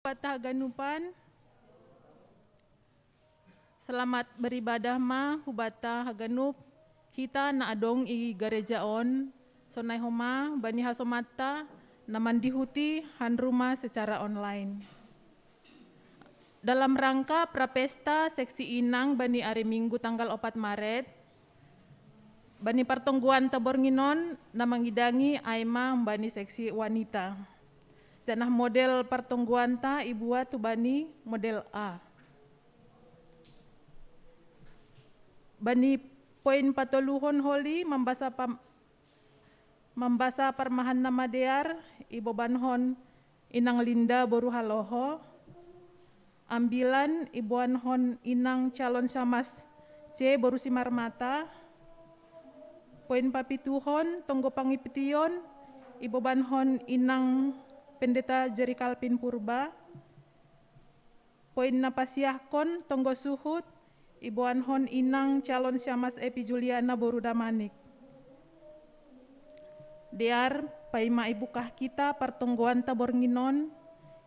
hubata haganupan. Selamat beribadah ma hubata haganup. Hita na adong i garejaon. Sonai homa bani hasomata naman dihuti han rumah secara online. Dalam rangka prapesta seksi inang bani hari Minggu tanggal 4 Maret, bani pertungguan tabor nginon na mangidangi aima bani seksi wanita. Janah model pertungguan ta ibuat tu bani model A. Bani poin patoluhon holi membasa permahan nama dear ibu banhon inang Linda boru haloho. Ambilan ibuan hon inang calon samas C boru simar mata. Poin papituhon tonggo pangipition ibu banhon inang pendeta Jeri Kalpin Purba. Poin napasiahkon tonggo suhut ibuan hon inang calon samas Epi Juliana boru damanik. Dear paima ibukah kita pertonggoan tabor nginon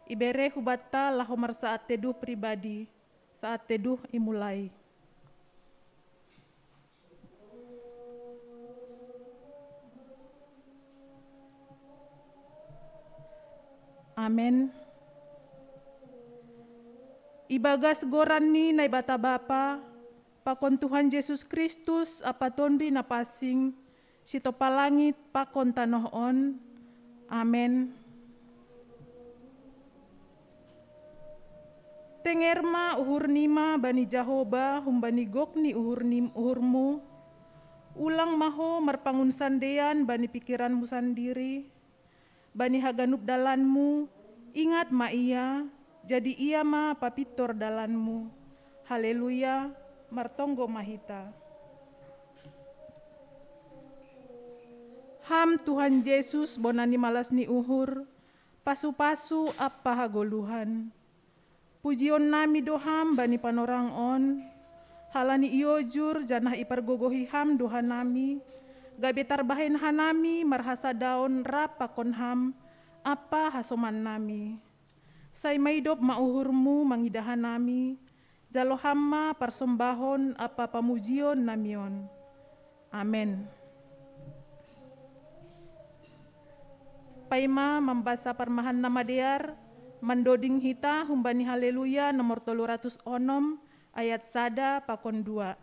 ibere hubata lahomar saat teduh pribadi, saat teduh imulai. Amen. Ibagas gorani na ibata Bapa, pakon Tuhan Yesus Kristus apa tondi na pasing, sito palangit pakon tanohon. Amen. Tengerma uhur nima bani Jahoba humbani gokni uhurmu, ulang maho marpangun sandean bani pikiranmu sendiri, bani haganup dalanmu, ingat ma ia, jadi ia ma papitor dalanmu. Haleluya, martonggo mahita. Ham Tuhan Yesus bonani malas ni uhur, pasu-pasu apa hagoluhan. Pujion nami doham bani panorang on, halani iojur janah ipargogohi ham doha nami, gabetar bahen hanami marhasa daun rapakon ham, apa hasoman nami. Sai maidop mauhurmu mangidahan nami, jalo hamma parsombahon apa pamujion namion. Amen. Paima membasa permahan nama dear, mandoding hita humbani haleluya nomor 306 ayat 1 pakon 2.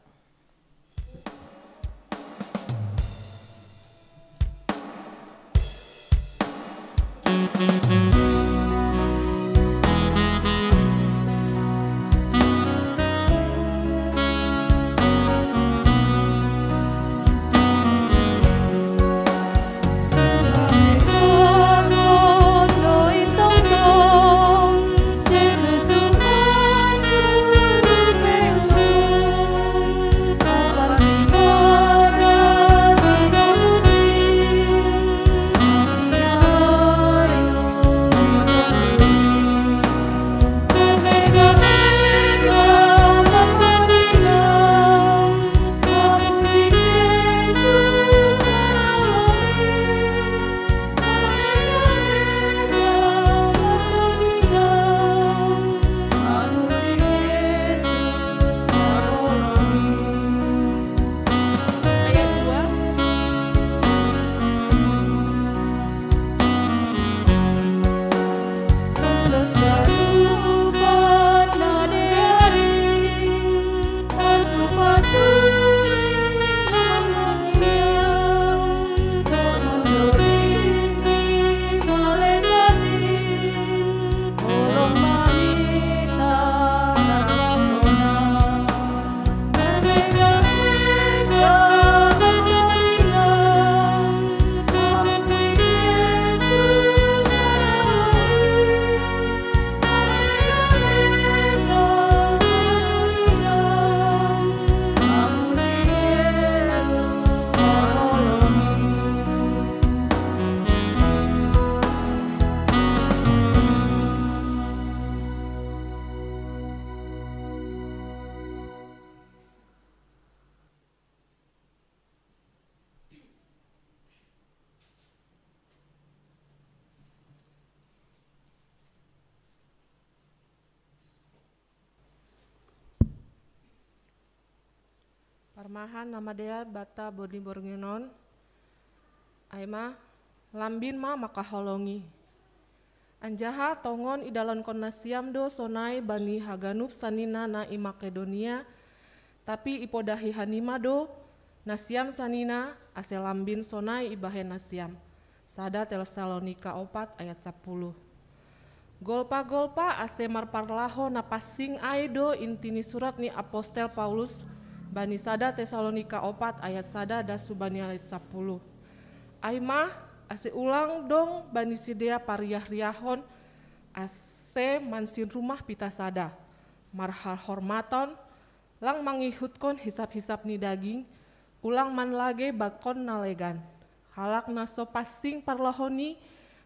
Parmahan nama dia bata bodi borngenon. Aima lambin ma makaholongi. Anjaha tongon idalon kon nasiam do sonai bani haganup sanina na i Makedonia. Tapi ipodahi hanima do nasiam sanina ase lambin sonai ibahe nasiam. Sada Tesalonika 4 ayat 10. Golpa-golpa ase marparlaho na passing aido intini surat ni Apostel Paulus bani sada Tesalonika 4 ayat sada dasu bani ayat 10. Aima ase ulang dong bani sidea pariah-riahon ase mansin rumah pita sada. Marhal hormaton lang mangihutkan hisap-hisap ni daging ulang man lage bakon nalegan. Halak naso passing parlahoni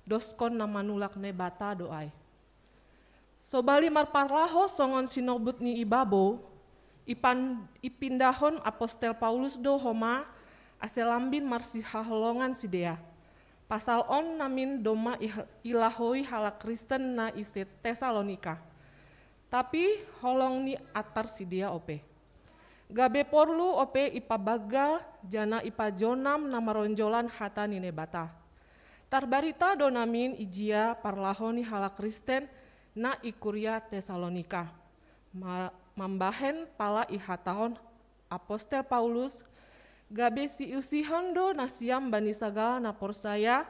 doskon na manulak ne bata doai. Sobali marparlaho songon sinobut ni ibabo, ipindahon Apostel Paulus do homa ase lambin marsihaholongan sidea. Pasal on namin doma ilahoi halak Kristen na ise Tesalonika. Tapi holong ni atar sidea ope. Gabe porlu ope ipabagal jana ipajonam na maronjolan hata ni nebata. Tarbarita do namin ijia parlahoni halak Kristen na ikuria Tesalonika. Mambahen pala ihatahon Apostel Paulus gabe si usihon do nasiam bani sagala na porsaya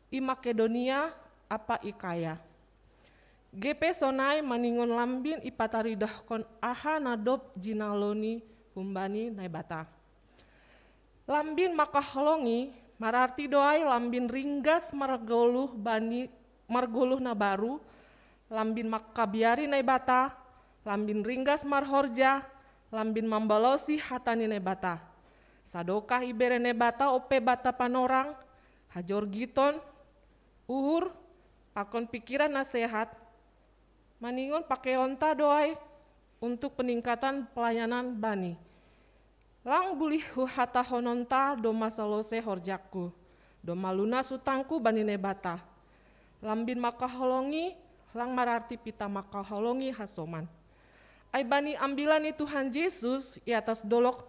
i Makedonia apa ikaya. GP sonai maningon lambin ipataridahkon aha nadop jinaloni humbani naibata. Lambin makaholongi mararti doai lambin ringgas margoluh bani margoluh na baru, lambin makabiari naibata, lambin ringgas marhorja, lambin mambalosi hatani nebata. Sadokah ibere nebata ope bata panorang, hajor giton, uhur, pakon pikiran nasehat, maningon pakai onta doai untuk peningkatan pelayanan bani. Lang bulih hata hononta do masalose horjakku, do maluna sutangku bani nebata. Lambin makaholongi, lang mararti pita makaholongi hasoman. Ai bani ambilan Tuhan Yesus i atas dolok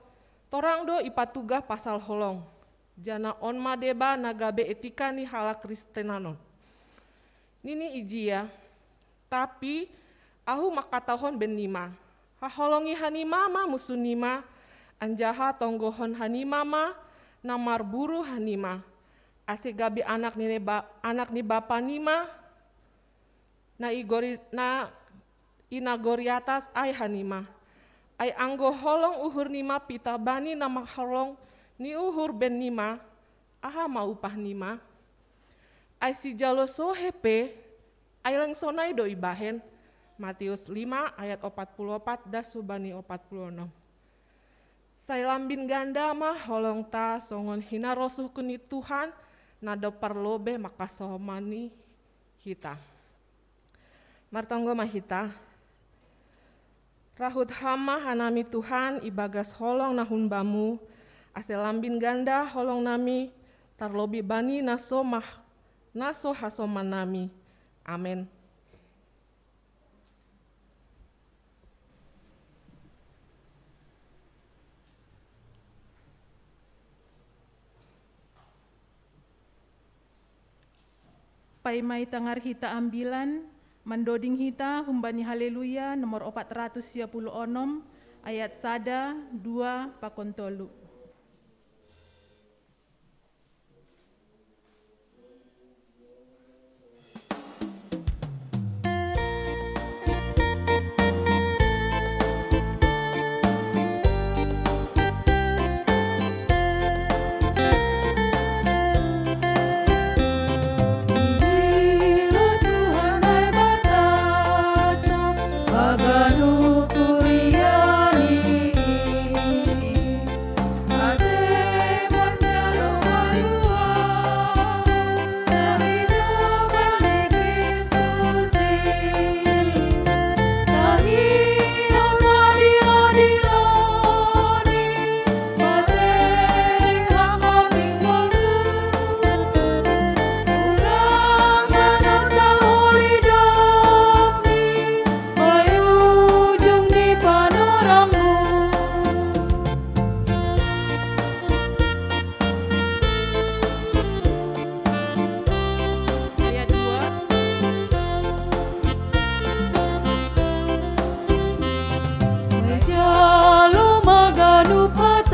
torang do ipatugah pasal holong. Jana on madeba nagabe etika ni halak Kristenanon. Nini ijia, tapi ahu makatahon ben nima. Haholongi hanima ma musunima, anjaha tonggohon hanima ma namar buru hanima. Ase gabe anak ni bapa nima na inagori atas ay hanima. Ay anggo holong uhur nima pita bani nama holong ni uhur ben nima, aha mau upah nima. Ay si jalo sohepe, ay lang sonay do ibahen. Matius 5 ayat 44 dasu bani 46. Say lambin ganda mah holong ta songon hina rosuh kuni Tuhan nado parlobe makasomani kita. Martanggo mahita. Rahut hama hanami Tuhan ibagas holong nahun bamu, ase lambin ganda holong nami, tarlobi bani naso hasoman nami. Amin. Paimai tangar hita ambilan, mandoding hita humbani haleluya nomor 426 ayat sada 2 pakontolu.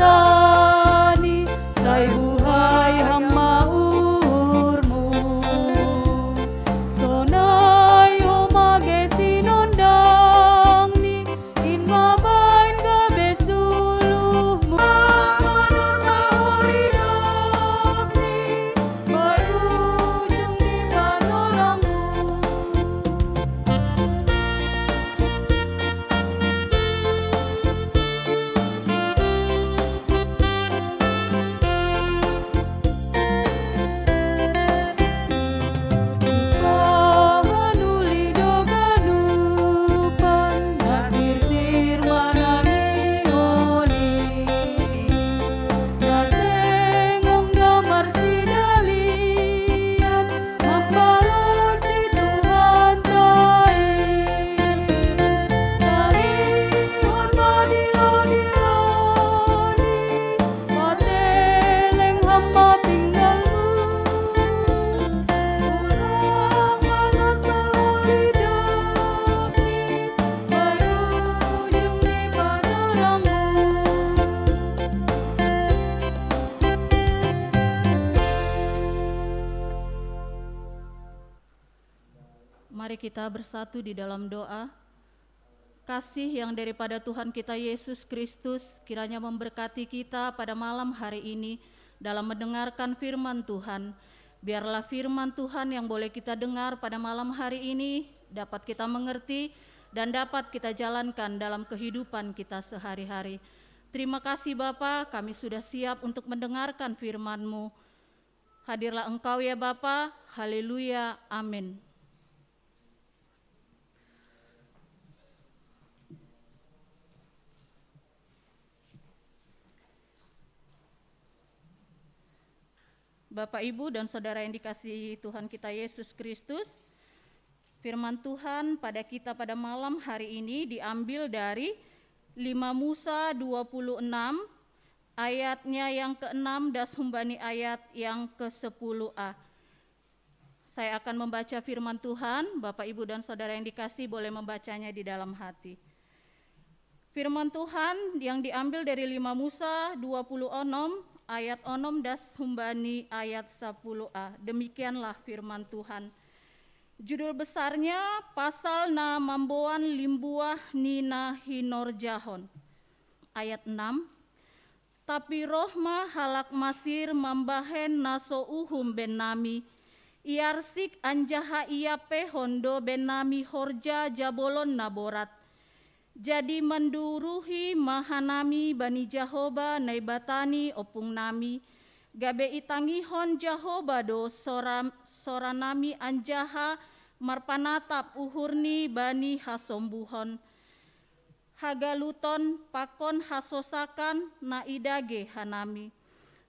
tani sai buhai hama urmu sonai homa gesinondang ni in mabain gabe suluhmu manusa hidup ni berujung di panorangmu. Panuli doganupan nasir sirmana mihoni nasengong damar sidalian membalas si Tuhan tai talihon madiloni mateleng hamba pinggalmu ulang manasal hidup ni berujung di panorangmu. Mari kita bersatu di dalam doa. Kasih yang daripada Tuhan kita Yesus Kristus kiranya memberkati kita pada malam hari ini dalam mendengarkan firman Tuhan. Biarlah firman Tuhan yang boleh kita dengar pada malam hari ini dapat kita mengerti dan dapat kita jalankan dalam kehidupan kita sehari-hari. Terima kasih Bapa, kami sudah siap untuk mendengarkan firman-Mu. Hadirlah Engkau ya Bapa, haleluya, amin. Bapak, Ibu, dan Saudara yang dikasihi Tuhan kita Yesus Kristus, firman Tuhan pada kita pada malam hari ini diambil dari 5 Musa 26 ayatnya yang ke-6 das humbani ayat yang ke-10a. Saya akan membaca firman Tuhan, Bapak, Ibu, dan Saudara yang dikasihi boleh membacanya di dalam hati. Firman Tuhan yang diambil dari 5 Musa 26 ayat 6 das humbani ayat 10a. Demikianlah firman Tuhan. Judul besarnya pasal na mamboan limbuah nina hinor jahon. Ayat 6. Tapi rohma halak masir mambahen naso uhum benami. Iarsik anjaha iape hondo benami horja jabolon naborat. Jadi menduruhi mahanami bani Jahoba naibatani opung nami. Gabe itangihon Jahoba do soranami anjaha marpanatap uhurni bani hasombuhon. Hagaluton pakon hasosakan na idage hanami.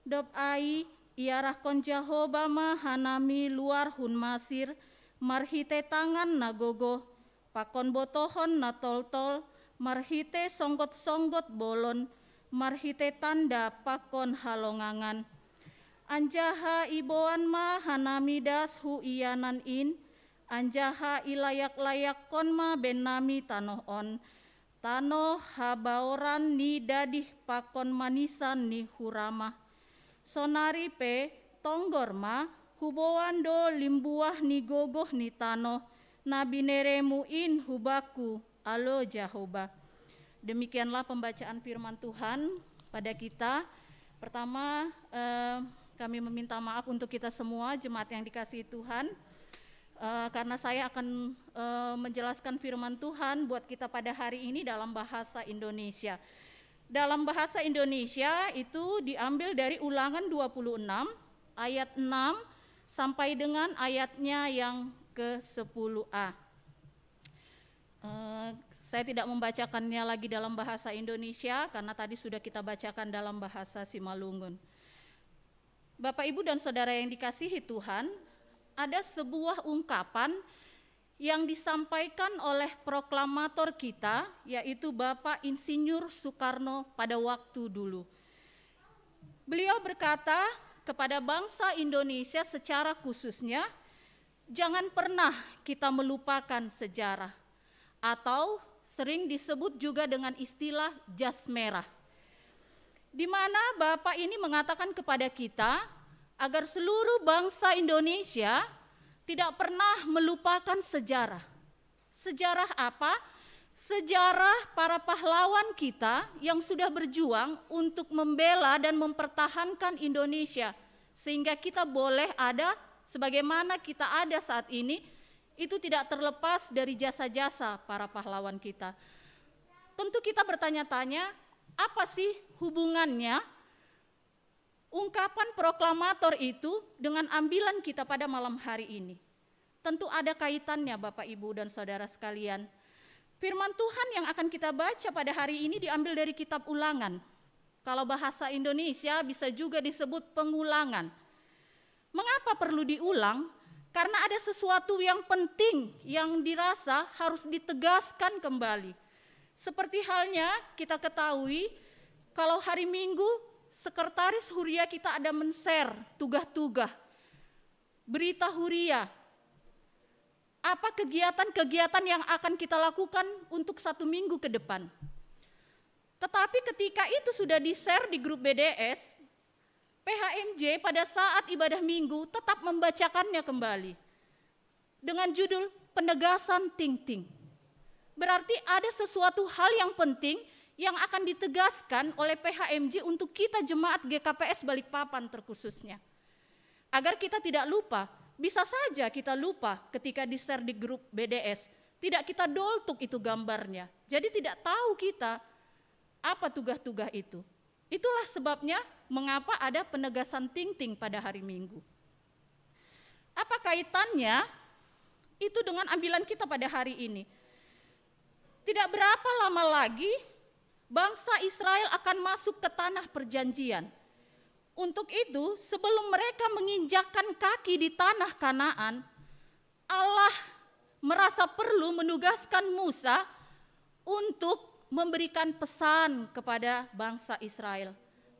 Dob ai iarah kon Jahoba ma hanami luar hun masir. Marhite tangan na gogo. Pakon botohon na tol-tol. Marhite songgot-songgot bolon, marhite tanda pakon halongangan. Anjaha iboan ma hanamidas hu iyanan in, anjaha ilayak-layak kon ma benami tanoh on. Tanoh habaoran ni dadih pakon manisan ni hurama. Sonari pe tonggor ma huboan do limbuah ni gogoh ni tanoh, nabineremu in hubaku. Alo Jahoba. Demikianlah pembacaan firman Tuhan pada kita. Pertama kami meminta maaf untuk kita semua jemaat yang dikasihi Tuhan, karena saya akan menjelaskan firman Tuhan buat kita pada hari ini dalam bahasa Indonesia. Dalam bahasa Indonesia itu diambil dari Ulangan 26 ayat 6 sampai dengan ayatnya yang ke-10a. Saya tidak membacakannya lagi dalam bahasa Indonesia karena tadi sudah kita bacakan dalam bahasa Simalungun. Bapak, Ibu, dan Saudara yang dikasihi Tuhan, ada sebuah ungkapan yang disampaikan oleh proklamator kita, yaitu Bapak Insinyur Soekarno pada waktu dulu. Beliau berkata kepada bangsa Indonesia secara khususnya, jangan pernah kita melupakan sejarah, atau sering disebut juga dengan istilah jas merah. di mana Bapak ini mengatakan kepada kita agar seluruh bangsa Indonesia tidak pernah melupakan sejarah. Sejarah apa? Sejarah para pahlawan kita yang sudah berjuang untuk membela dan mempertahankan Indonesia, sehingga kita boleh ada sebagaimana kita ada saat ini. Itu tidak terlepas dari jasa-jasa para pahlawan kita. Tentu kita bertanya-tanya, apa sih hubungannya ungkapan proklamator itu dengan ambilan kita pada malam hari ini? Tentu ada kaitannya Bapak, Ibu, dan saudara sekalian. Firman Tuhan yang akan kita baca pada hari ini diambil dari kitab Ulangan. Kalau bahasa Indonesia bisa juga disebut pengulangan. Mengapa perlu diulang? Karena ada sesuatu yang penting yang dirasa harus ditegaskan kembali. Seperti halnya kita ketahui kalau hari Minggu sekretaris Huria kita ada men-share tugas-tugas, berita Huria. Apa kegiatan-kegiatan yang akan kita lakukan untuk 1 minggu ke depan. Tetapi ketika itu sudah di-share di grup BDS, PHMJ pada saat ibadah minggu tetap membacakannya kembali dengan judul penegasan ting-ting. Berarti ada sesuatu hal yang penting yang akan ditegaskan oleh PHMJ untuk kita jemaat GKPS Balikpapan terkhususnya. Agar kita tidak lupa. Bisa saja kita lupa ketika di-share di grup BDS, tidak kita doltuk itu gambarnya. Jadi tidak tahu kita apa tugas-tugas itu. Itulah sebabnya mengapa ada penegasan ting-ting pada hari Minggu. Apa kaitannya itu dengan ambilan kita pada hari ini? Tidak berapa lama lagi bangsa Israel akan masuk ke tanah perjanjian. Untuk itu, sebelum mereka menginjakkan kaki di tanah Kanaan, Allah merasa perlu menugaskan Musa untuk memberikan pesan kepada bangsa Israel.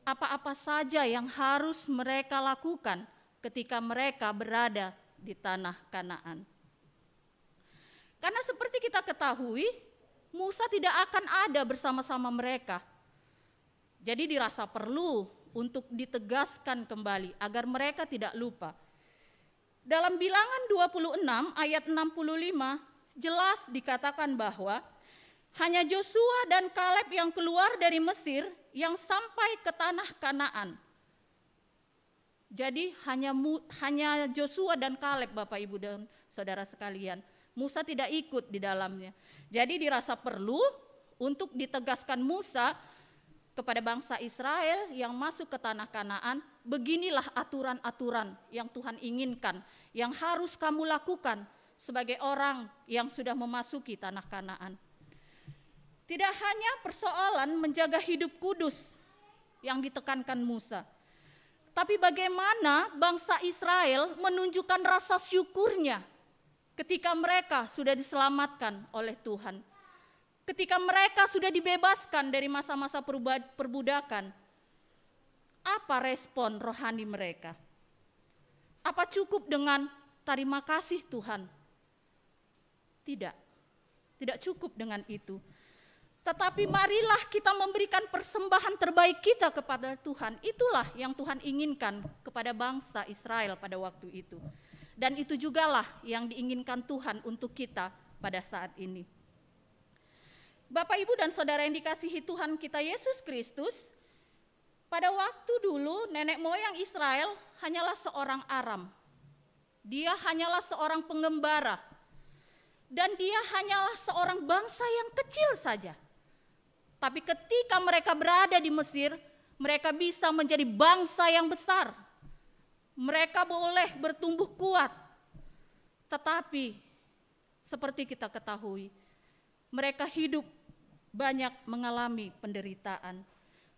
Apa-apa saja yang harus mereka lakukan ketika mereka berada di tanah Kanaan. Karena seperti kita ketahui, Musa tidak akan ada bersama-sama mereka. Jadi dirasa perlu untuk ditegaskan kembali agar mereka tidak lupa. Dalam Bilangan 26 ayat 65 jelas dikatakan bahwa hanya Joshua dan Kaleb yang keluar dari Mesir yang sampai ke tanah Kanaan. Jadi hanya Joshua dan Kaleb Bapak Ibu dan saudara sekalian. Musa tidak ikut di dalamnya. Jadi dirasa perlu untuk ditegaskan Musa kepada bangsa Israel yang masuk ke tanah Kanaan, beginilah aturan-aturan yang Tuhan inginkan, yang harus kamu lakukan sebagai orang yang sudah memasuki tanah Kanaan. Tidak hanya persoalan menjaga hidup kudus yang ditekankan Musa, tapi bagaimana bangsa Israel menunjukkan rasa syukurnya ketika mereka sudah diselamatkan oleh Tuhan. Ketika mereka sudah dibebaskan dari masa-masa perbudakan, apa respon rohani mereka? Apa cukup dengan terima kasih Tuhan? Tidak, tidak cukup dengan itu. Tetapi marilah kita memberikan persembahan terbaik kita kepada Tuhan. Itulah yang Tuhan inginkan kepada bangsa Israel pada waktu itu. Dan itu jugalah yang diinginkan Tuhan untuk kita pada saat ini. Bapak, Ibu, dan saudara yang dikasihi Tuhan kita Yesus Kristus, pada waktu dulu nenek moyang Israel hanyalah seorang Aram. Dia hanyalah seorang pengembara. Dan dia hanyalah seorang bangsa yang kecil saja. Tapi ketika mereka berada di Mesir, mereka bisa menjadi bangsa yang besar. Mereka boleh bertumbuh kuat. Tetapi seperti kita ketahui, mereka hidup banyak mengalami penderitaan.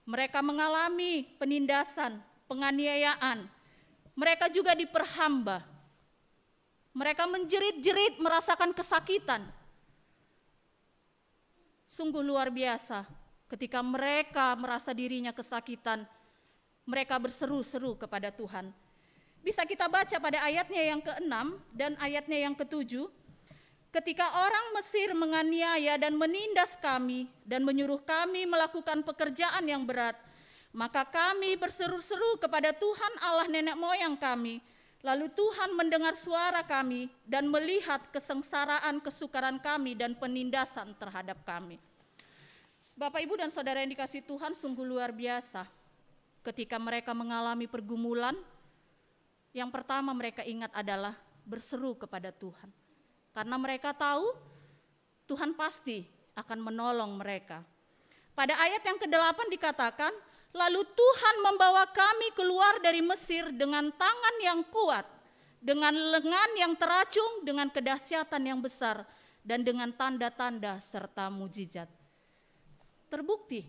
Mereka mengalami penindasan, penganiayaan. Mereka juga diperhamba. Mereka menjerit-jerit merasakan kesakitan. Sungguh luar biasa ketika mereka merasa dirinya kesakitan. Mereka berseru-seru kepada Tuhan. Bisa kita baca pada ayatnya yang ke-6 dan ayatnya yang ke-7. Ketika orang Mesir menganiaya dan menindas kami dan menyuruh kami melakukan pekerjaan yang berat, Maka kami berseru-seru kepada Tuhan Allah nenek moyang kami. Lalu Tuhan mendengar suara kami dan melihat kesengsaraan, kesukaran kami dan penindasan terhadap kami. Bapak, Ibu, dan Saudara yang dikasihi Tuhan, sungguh luar biasa. Ketika mereka mengalami pergumulan, yang pertama mereka ingat adalah berseru kepada Tuhan. Karena mereka tahu Tuhan pasti akan menolong mereka. Pada ayat yang ke-8 dikatakan, lalu Tuhan membawa kami keluar dari Mesir dengan tangan yang kuat, dengan lengan yang teracung, dengan kedahsyatan yang besar, dan dengan tanda-tanda serta mujizat. Terbukti,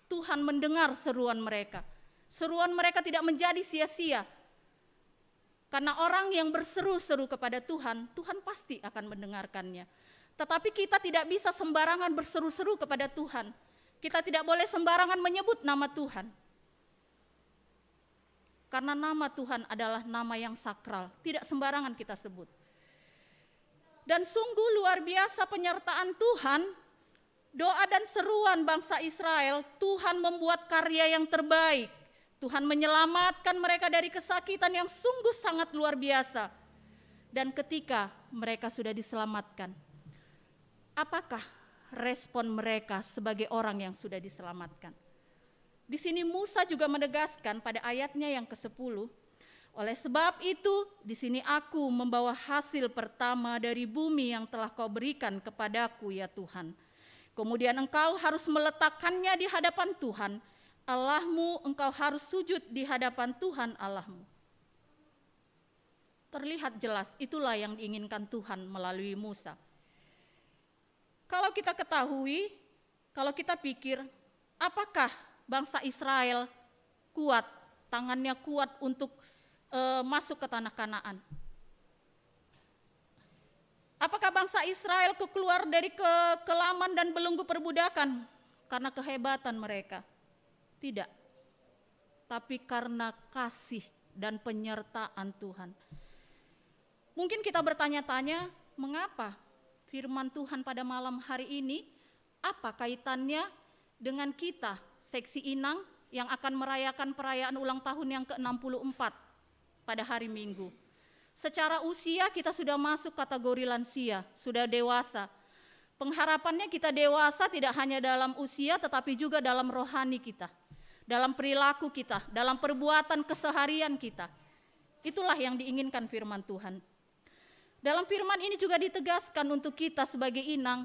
Tuhan mendengar seruan mereka. Seruan mereka tidak menjadi sia-sia. Karena orang yang berseru-seru kepada Tuhan, Tuhan pasti akan mendengarkannya. Tetapi kita tidak bisa sembarangan berseru-seru kepada Tuhan. Kita tidak boleh sembarangan menyebut nama Tuhan. Karena nama Tuhan adalah nama yang sakral, tidak sembarangan kita sebut. Dan sungguh luar biasa penyertaan Tuhan, doa dan seruan bangsa Israel, Tuhan membuat karya yang terbaik. Tuhan menyelamatkan mereka dari kesakitan yang sungguh sangat luar biasa. Dan ketika mereka sudah diselamatkan, apakah respon mereka sebagai orang yang sudah diselamatkan? Di sini Musa juga menegaskan pada ayatnya yang ke-10, oleh sebab itu di sini aku membawa hasil pertama dari bumi yang telah kau berikan kepadaku ya Tuhan. Kemudian engkau harus meletakkannya di hadapan Tuhan Allahmu, engkau harus sujud di hadapan Tuhan Allahmu. Terlihat jelas itulah yang diinginkan Tuhan melalui Musa. Kalau kita ketahui, kalau kita pikir, apakah bangsa Israel kuat, tangannya kuat untuk masuk ke tanah Kanaan? Apakah bangsa Israel keluar dari kekelaman dan belenggu perbudakan karena kehebatan mereka? Tidak. Tapi karena kasih dan penyertaan Tuhan. Mungkin kita bertanya-tanya, mengapa firman Tuhan pada malam hari ini, apa kaitannya dengan kita, seksi Inang yang akan merayakan perayaan ulang tahun yang ke-64 pada hari Minggu. Secara usia kita sudah masuk kategori lansia, sudah dewasa. Pengharapannya kita dewasa tidak hanya dalam usia tetapi juga dalam rohani kita, dalam perilaku kita, dalam perbuatan keseharian kita. Itulah yang diinginkan firman Tuhan. Dalam firman ini juga ditegaskan untuk kita sebagai inang,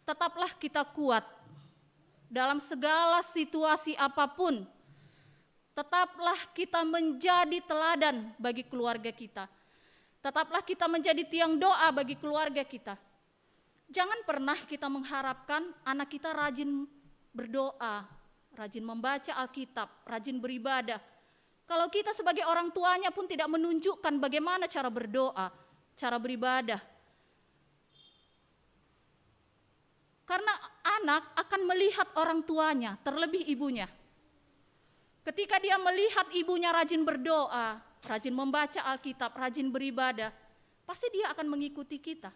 tetaplah kita kuat dalam segala situasi apapun. Tetaplah kita menjadi teladan bagi keluarga kita. Tetaplah kita menjadi tiang doa bagi keluarga kita. Jangan pernah kita mengharapkan anak kita rajin berdoa, rajin membaca Alkitab, rajin beribadah. Kalau kita sebagai orang tuanya pun tidak menunjukkan bagaimana cara berdoa, cara beribadah. Karena anak akan melihat orang tuanya, terlebih ibunya. Ketika dia melihat ibunya rajin berdoa, rajin membaca Alkitab, rajin beribadah, pasti dia akan mengikuti kita.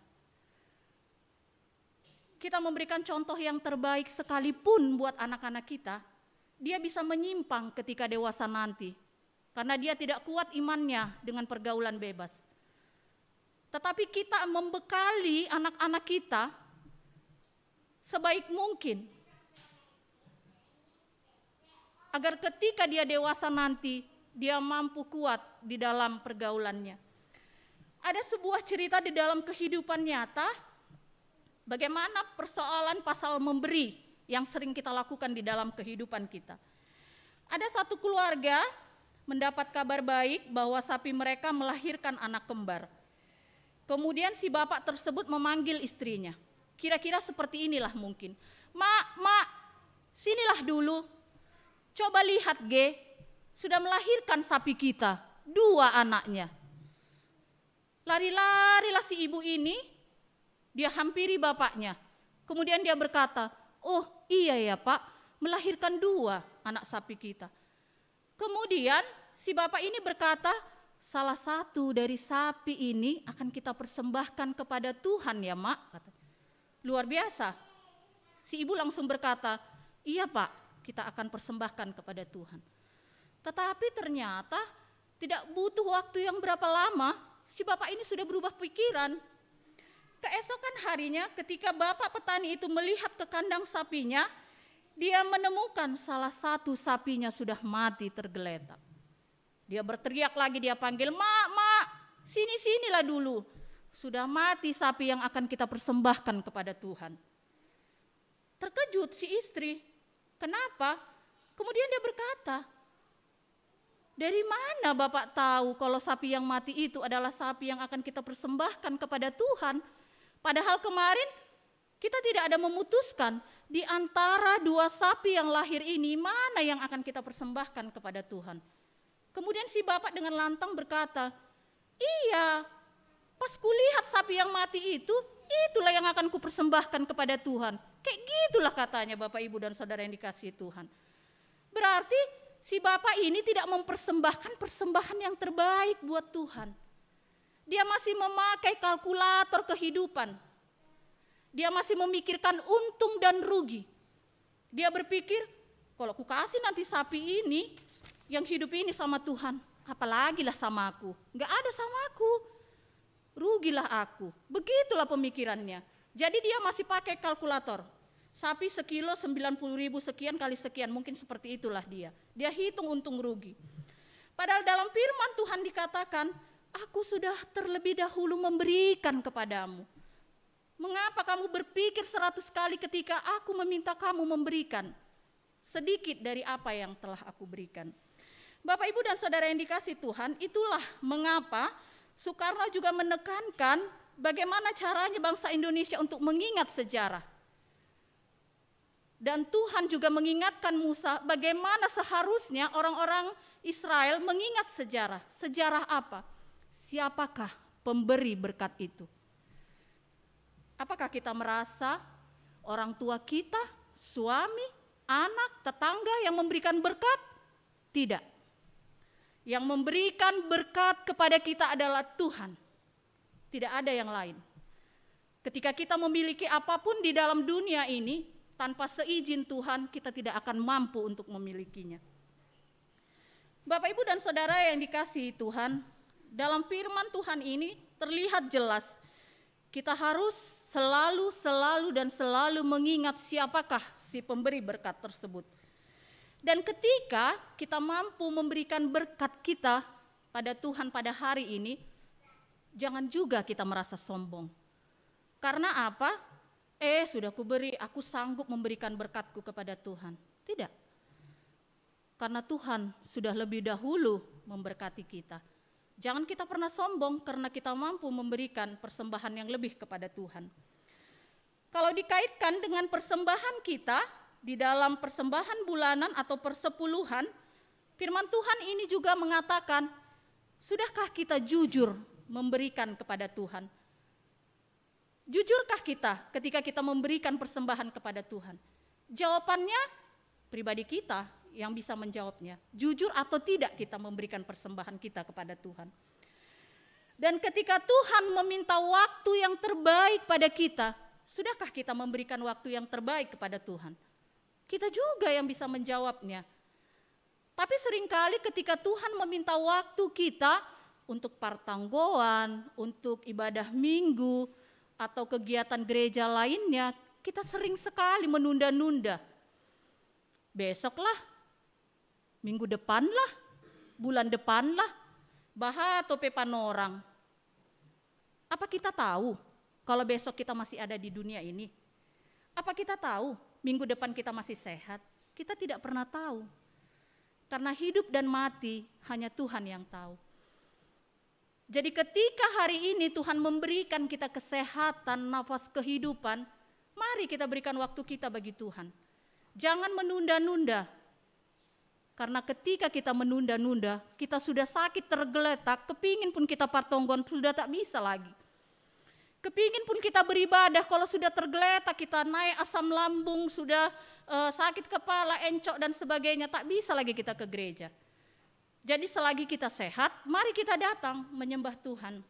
Kita memberikan contoh yang terbaik sekalipun buat anak-anak kita, dia bisa menyimpang ketika dewasa nanti. Karena dia tidak kuat imannya dengan pergaulan bebas. Tetapi kita membekali anak-anak kita sebaik mungkin. Agar ketika dia dewasa nanti, dia mampu kuat di dalam pergaulannya. Ada sebuah cerita di dalam kehidupan nyata, bagaimana persoalan pasal memberi yang sering kita lakukan di dalam kehidupan kita. Ada satu keluarga mendapat kabar baik bahwa sapi mereka melahirkan anak kembar. Kemudian si bapak tersebut memanggil istrinya. Kira-kira seperti inilah mungkin. Mak, sinilah dulu. Coba lihat G, sudah melahirkan sapi kita, 2 anaknya. Lari-larilah si ibu ini, dia hampiri bapaknya. Kemudian dia berkata, oh iya ya Pak, melahirkan 2 anak sapi kita. Kemudian si bapak ini berkata, salah satu dari sapi ini akan kita persembahkan kepada Tuhan ya Mak. Luar biasa. Si ibu langsung berkata, iya Pak, kita akan persembahkan kepada Tuhan. Tetapi ternyata tidak butuh waktu yang berapa lama, si bapak ini sudah berubah pikiran. Keesokan harinya ketika bapak petani itu melihat ke kandang sapinya, dia menemukan salah satu sapinya sudah mati tergeletak. Dia berteriak lagi, dia panggil, "Mak, sinilah dulu. Sudah mati sapi yang akan kita persembahkan kepada Tuhan." Terkejut si istri. Kenapa? Kemudian dia berkata, "Dari mana Bapak tahu kalau sapi yang mati itu adalah sapi yang akan kita persembahkan kepada Tuhan? Padahal kemarin kita tidak ada memutuskan di antara dua sapi yang lahir ini mana yang akan kita persembahkan kepada Tuhan." Kemudian si bapak dengan lantang berkata, "Iya, pas kulihat sapi yang mati itu, itulah yang akan kupersembahkan kepada Tuhan." Kayak gitulah katanya Bapak Ibu dan Saudara yang dikasihi Tuhan. Berarti si bapak ini tidak mempersembahkan persembahan yang terbaik buat Tuhan. Dia masih memakai kalkulator kehidupan. Dia masih memikirkan untung dan rugi. Dia berpikir, kalau ku kasih nanti sapi ini, yang hidup ini sama Tuhan, apalagi lah sama aku. Enggak ada sama aku, rugilah aku. Begitulah pemikirannya. Jadi dia masih pakai kalkulator. Sapi sekilo 90.000 sekian kali sekian, mungkin seperti itulah dia. Dia hitung untung rugi. Padahal dalam firman Tuhan dikatakan, "Aku sudah terlebih dahulu memberikan kepadamu." Mengapa kamu berpikir 100 kali ketika aku meminta kamu memberikan sedikit dari apa yang telah aku berikan? Bapak, Ibu, dan Saudara yang dikasihi Tuhan, itulah mengapa Soekarno juga menekankan bagaimana caranya bangsa Indonesia untuk mengingat sejarah. Dan Tuhan juga mengingatkan Musa bagaimana seharusnya orang-orang Israel mengingat sejarah. Sejarah apa? Siapakah pemberi berkat itu? Apakah kita merasa orang tua kita, suami, anak, tetangga yang memberikan berkat? Tidak. Yang memberikan berkat kepada kita adalah Tuhan. Tidak ada yang lain. Ketika kita memiliki apapun di dalam dunia ini, tanpa seizin Tuhan kita tidak akan mampu untuk memilikinya. Bapak, Ibu, dan Saudara yang dikasihi Tuhan, dalam firman Tuhan ini terlihat jelas kita harus selalu mengingat siapakah si pemberi berkat tersebut. Dan ketika kita mampu memberikan berkat kita pada Tuhan pada hari ini, jangan juga kita merasa sombong. Karena apa? Sudah kuberi, aku sanggup memberikan berkatku kepada Tuhan. Tidak. Karena Tuhan sudah lebih dahulu memberkati kita. Jangan kita pernah sombong karena kita mampu memberikan persembahan yang lebih kepada Tuhan. Kalau dikaitkan dengan persembahan kita di dalam persembahan bulanan atau persepuluhan, firman Tuhan ini juga mengatakan, sudahkah kita jujur memberikan kepada Tuhan? Jujurkah kita ketika kita memberikan persembahan kepada Tuhan? Jawabannya pribadi kita yang bisa menjawabnya. Jujur atau tidak kita memberikan persembahan kita kepada Tuhan. Dan ketika Tuhan meminta waktu yang terbaik pada kita, sudahkah kita memberikan waktu yang terbaik kepada Tuhan? Kita juga yang bisa menjawabnya. Tapi seringkali ketika Tuhan meminta waktu kita untuk partanggoan, untuk ibadah minggu, atau kegiatan gereja lainnya, kita sering sekali menunda-nunda. Besoklah, minggu depanlah, bulan depanlah, bahato pepan orang. Apa kita tahu kalau besok kita masih ada di dunia ini? Apa kita tahu minggu depan kita masih sehat? Kita tidak pernah tahu. Karena hidup dan mati hanya Tuhan yang tahu. Jadi ketika hari ini Tuhan memberikan kita kesehatan, nafas kehidupan, mari kita berikan waktu kita bagi Tuhan. Jangan menunda-nunda. Karena ketika kita menunda-nunda, kita sudah sakit tergeletak, kepingin pun kita partonggon, sudah tak bisa lagi. Kepingin pun kita beribadah, kalau sudah tergeletak, kita naik asam lambung, sudah sakit kepala, encok dan sebagainya, tak bisa lagi kita ke gereja. Jadi selagi kita sehat, mari kita datang menyembah Tuhan.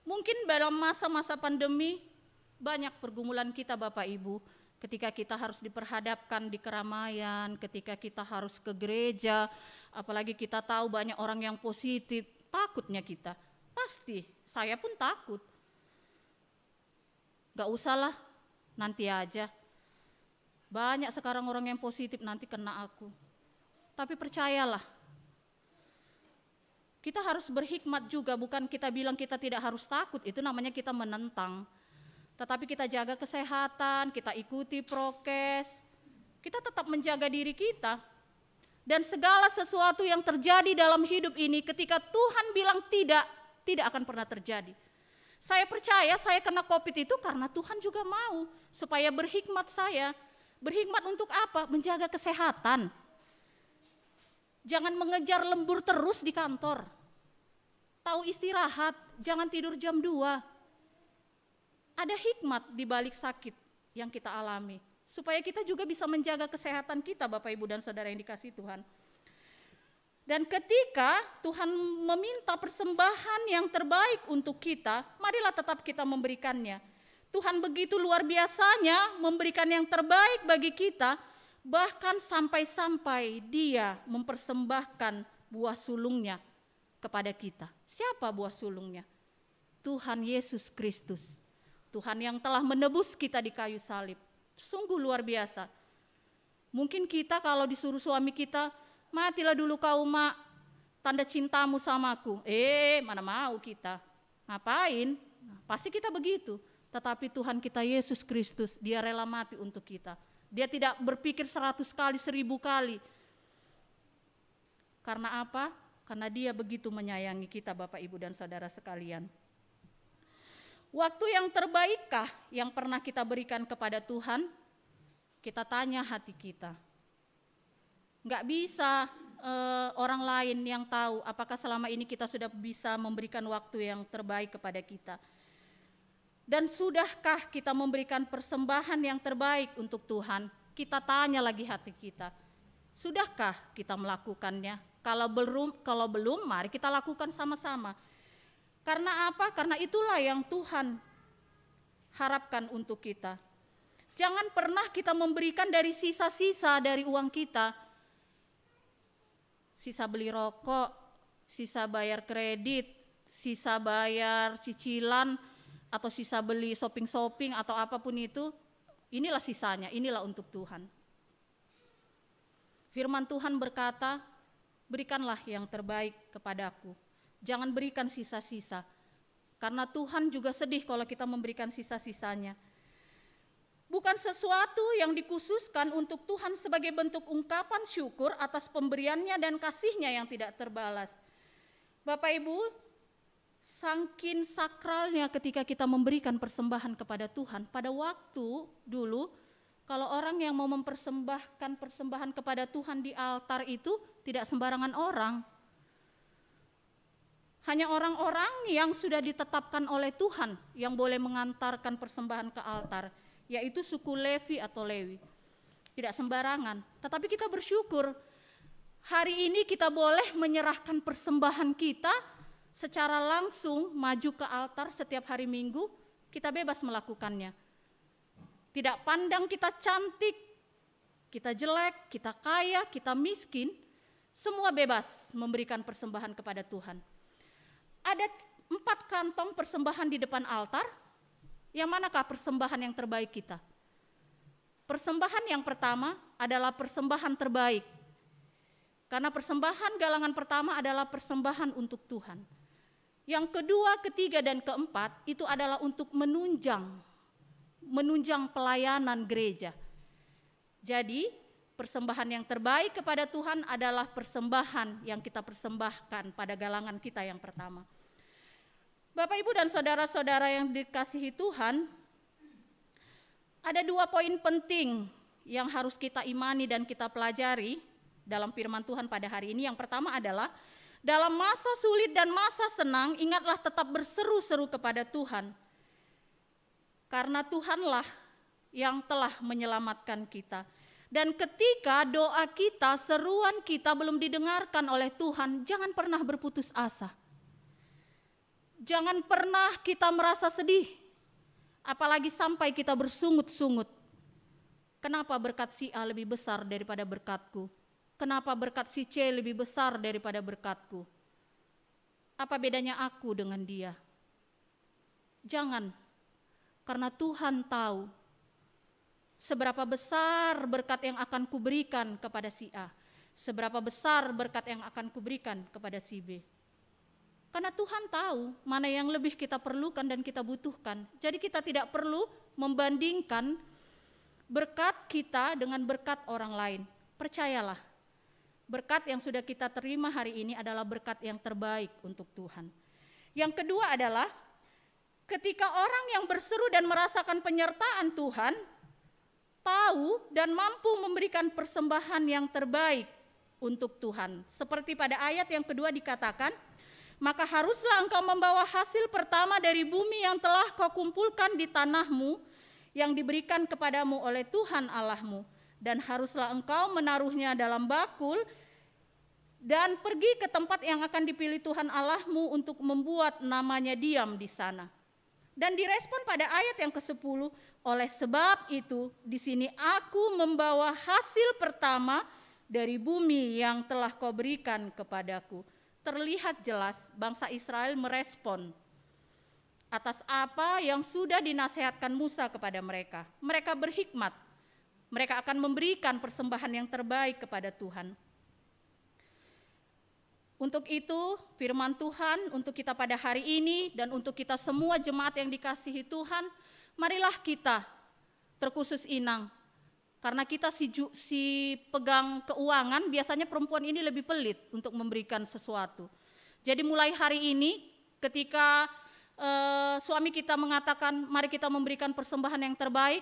Mungkin dalam masa-masa pandemi banyak pergumulan kita Bapak Ibu, Ketika kita harus diperhadapkan di keramaian, ketika kita harus ke gereja, apalagi kita tahu banyak orang yang positif, takutnya kita. Pasti, saya pun takut. Gak usahlah, nanti aja. Banyak sekarang orang yang positif, nanti kena aku. Tapi percayalah, kita harus berhikmat juga, bukan kita bilang kita tidak harus takut, itu namanya kita menentang. Tetapi kita jaga kesehatan, kita ikuti prokes, kita tetap menjaga diri kita. Dan segala sesuatu yang terjadi dalam hidup ini ketika Tuhan bilang tidak akan pernah terjadi. Saya percaya saya kena COVID itu karena Tuhan juga mau supaya berhikmat saya. Berhikmat untuk apa? Menjaga kesehatan. Jangan mengejar lembur terus di kantor. Tahu istirahat, jangan tidur jam 2. Ada hikmat di balik sakit yang kita alami, supaya kita juga bisa menjaga kesehatan kita, Bapak Ibu dan Saudara yang dikasihi Tuhan. Dan ketika Tuhan meminta persembahan yang terbaik untuk kita, marilah tetap kita memberikannya. Tuhan begitu luar biasanya memberikan yang terbaik bagi kita, bahkan sampai-sampai Dia mempersembahkan buah sulungnya kepada kita. Siapa buah sulungnya? Tuhan Yesus Kristus. Tuhan yang telah menebus kita di kayu salib. Sungguh luar biasa. Mungkin kita kalau disuruh suami kita, matilah dulu kau mak, tanda cintamu samaku. Mana mau kita. Ngapain? Pasti kita begitu. Tetapi Tuhan kita Yesus Kristus, Dia rela mati untuk kita. Dia tidak berpikir 100 kali, 1000 kali. Karena apa? Karena Dia begitu menyayangi kita, Bapak, Ibu, dan Saudara sekalian. Waktu yang terbaikkah yang pernah kita berikan kepada Tuhan? Kita tanya hati kita. Enggak bisa orang lain yang tahu apakah selama ini kita sudah bisa memberikan waktu yang terbaik kepada kita. Dan sudahkah kita memberikan persembahan yang terbaik untuk Tuhan? Kita tanya lagi hati kita. Sudahkah kita melakukannya? Kalau belum, mari kita lakukan sama-sama. Karena apa? Karena itulah yang Tuhan harapkan untuk kita. Jangan pernah kita memberikan dari sisa-sisa dari uang kita. Sisa beli rokok, sisa bayar kredit, sisa bayar cicilan, atau sisa beli shopping-shopping atau apapun itu. Inilah sisanya, inilah untuk Tuhan. Firman Tuhan berkata, berikanlah yang terbaik kepadaku. Jangan berikan sisa-sisa, karena Tuhan juga sedih kalau kita memberikan sisa-sisanya. Bukan sesuatu yang dikhususkan untuk Tuhan sebagai bentuk ungkapan syukur atas pemberiannya dan kasihnya yang tidak terbalas. Bapak Ibu, saking sakralnya ketika kita memberikan persembahan kepada Tuhan. Pada waktu dulu, kalau orang yang mau mempersembahkan persembahan kepada Tuhan di altar itu tidak sembarangan orang. Hanya orang-orang yang sudah ditetapkan oleh Tuhan yang boleh mengantarkan persembahan ke altar, yaitu suku Levi atau Lewi. Tidak sembarangan, tetapi kita bersyukur hari ini kita boleh menyerahkan persembahan kita secara langsung maju ke altar setiap hari Minggu, kita bebas melakukannya. Tidak pandang kita cantik, kita jelek, kita kaya, kita miskin, semua bebas memberikan persembahan kepada Tuhan. Ada 4 kantong persembahan di depan altar. Yang manakah persembahan yang terbaik kita? Persembahan yang pertama adalah persembahan terbaik. Karena persembahan galangan pertama adalah persembahan untuk Tuhan. Yang kedua, ketiga, dan keempat itu adalah untuk menunjang pelayanan gereja. Jadi persembahan yang terbaik kepada Tuhan adalah persembahan yang kita persembahkan pada galangan kita yang pertama. Bapak, Ibu, dan saudara-saudara yang dikasihi Tuhan, ada 2 poin penting yang harus kita imani dan kita pelajari dalam firman Tuhan pada hari ini. Yang pertama adalah, dalam masa sulit dan masa senang, ingatlah tetap berseru-seru kepada Tuhan. Karena Tuhanlah yang telah menyelamatkan kita. Dan ketika doa kita, seruan kita belum didengarkan oleh Tuhan, jangan pernah berputus asa. Jangan pernah kita merasa sedih, apalagi sampai kita bersungut-sungut. Kenapa berkat si A lebih besar daripada berkatku? Kenapa berkat si C lebih besar daripada berkatku? Apa bedanya aku dengan dia? Jangan, karena Tuhan tahu seberapa besar berkat yang akan kuberikan kepada si A, seberapa besar berkat yang akan kuberikan kepada si B. Karena Tuhan tahu mana yang lebih kita perlukan dan kita butuhkan. Jadi kita tidak perlu membandingkan berkat kita dengan berkat orang lain. Percayalah, berkat yang sudah kita terima hari ini adalah berkat yang terbaik untuk Tuhan. Yang kedua adalah ketika orang yang berseru dan merasakan penyertaan Tuhan tahu dan mampu memberikan persembahan yang terbaik untuk Tuhan. Seperti pada ayat yang kedua dikatakan, maka haruslah engkau membawa hasil pertama dari bumi yang telah kau kumpulkan di tanahmu yang diberikan kepadamu oleh Tuhan Allahmu, dan haruslah engkau menaruhnya dalam bakul dan pergi ke tempat yang akan dipilih Tuhan Allahmu untuk membuat namanya diam di sana. Dan direspon pada ayat yang ke-10, oleh sebab itu di sini aku membawa hasil pertama dari bumi yang telah kau berikan kepadaku. Terlihat jelas bangsa Israel merespon atas apa yang sudah dinasihatkan Musa kepada mereka. Mereka berhikmat, mereka akan memberikan persembahan yang terbaik kepada Tuhan. Untuk itu firman Tuhan untuk kita pada hari ini dan untuk kita semua jemaat yang dikasihi Tuhan, marilah kita terkhusus Inang. Karena kita si pegang keuangan, biasanya perempuan ini lebih pelit untuk memberikan sesuatu. Jadi mulai hari ini ketika suami kita mengatakan mari kita memberikan persembahan yang terbaik,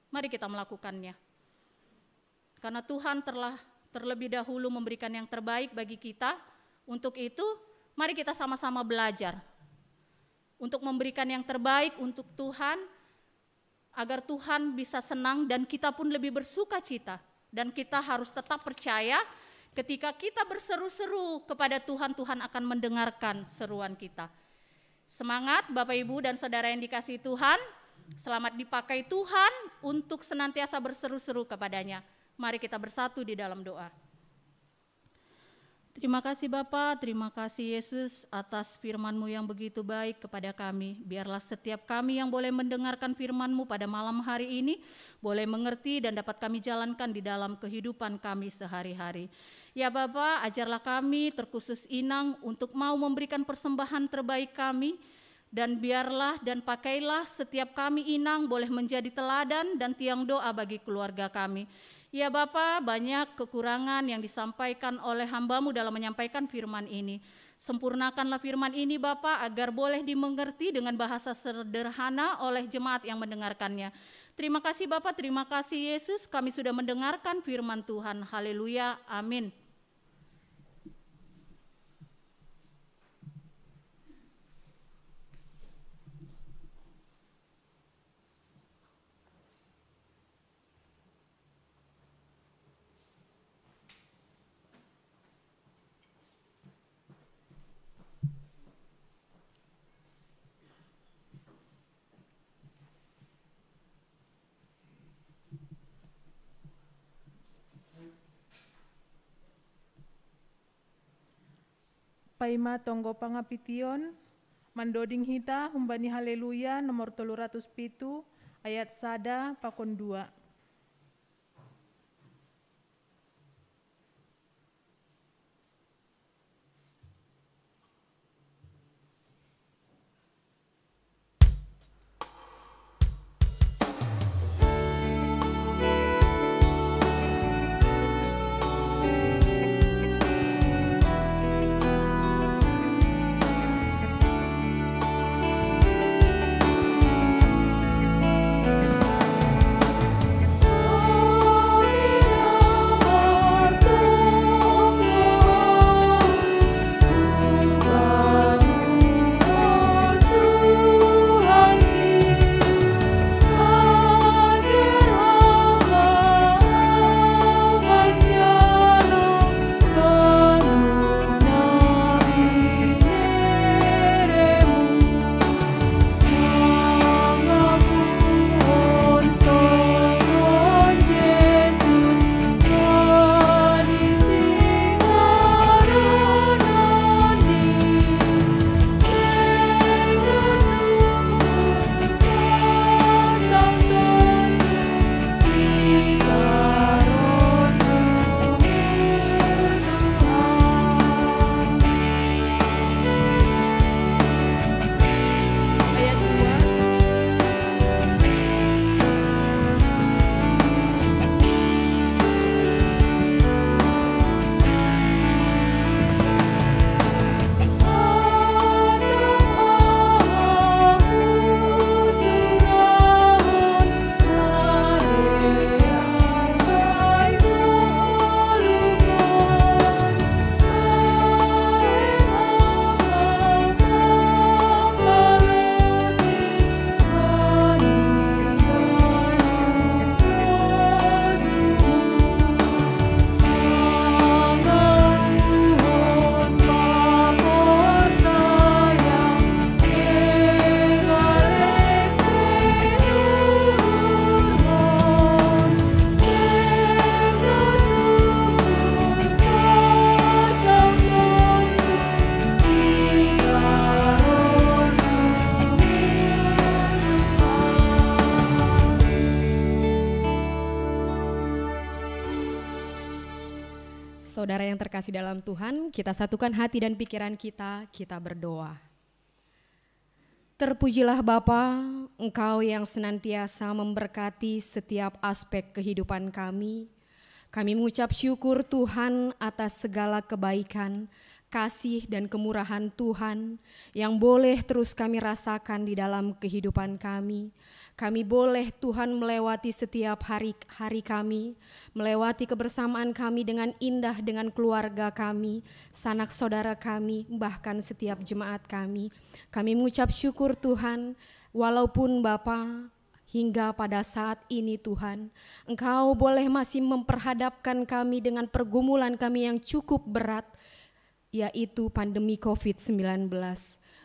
mari kita melakukannya. Karena Tuhan telah terlebih dahulu memberikan yang terbaik bagi kita. Untuk itu mari kita sama-sama belajar untuk memberikan yang terbaik untuk Tuhan, agar Tuhan bisa senang dan kita pun lebih bersuka cita. Dan kita harus tetap percaya ketika kita berseru-seru kepada Tuhan, Tuhan akan mendengarkan seruan kita. Semangat Bapak Ibu dan Saudara yang dikasihi Tuhan, selamat dipakai Tuhan untuk senantiasa berseru-seru kepadanya. Mari kita bersatu di dalam doa. Terima kasih Bapa, terima kasih Yesus atas firman-Mu yang begitu baik kepada kami. Biarlah setiap kami yang boleh mendengarkan firman-Mu pada malam hari ini, boleh mengerti dan dapat kami jalankan di dalam kehidupan kami sehari-hari. Ya Bapa, ajarlah kami terkhusus Inang untuk mau memberikan persembahan terbaik kami, dan biarlah dan pakailah setiap kami Inang boleh menjadi teladan dan tiang doa bagi keluarga kami. Ya Bapa, banyak kekurangan yang disampaikan oleh hamba-Mu dalam menyampaikan firman ini. Sempurnakanlah firman ini Bapa agar boleh dimengerti dengan bahasa sederhana oleh jemaat yang mendengarkannya. Terima kasih Bapa, terima kasih Yesus, kami sudah mendengarkan firman Tuhan. Haleluya, amin. Paima tonggo pangapition, mandoding hita humbani haleluya nomor 307 ayat sada pakon 2. Saudara yang terkasih dalam Tuhan, kita satukan hati dan pikiran kita berdoa. Terpujilah Bapa, Engkau yang senantiasa memberkati setiap aspek kehidupan kami. Kami mengucap syukur Tuhan atas segala kebaikan, kasih dan kemurahan Tuhan yang boleh terus kami rasakan di dalam kehidupan kami. Kami boleh Tuhan melewati setiap hari kami, melewati kebersamaan kami dengan indah dengan keluarga kami, sanak saudara kami, bahkan setiap jemaat kami. Kami mengucap syukur Tuhan, walaupun Bapa hingga pada saat ini Tuhan, Engkau boleh masih memperhadapkan kami dengan pergumulan kami yang cukup berat, yaitu pandemi COVID-19.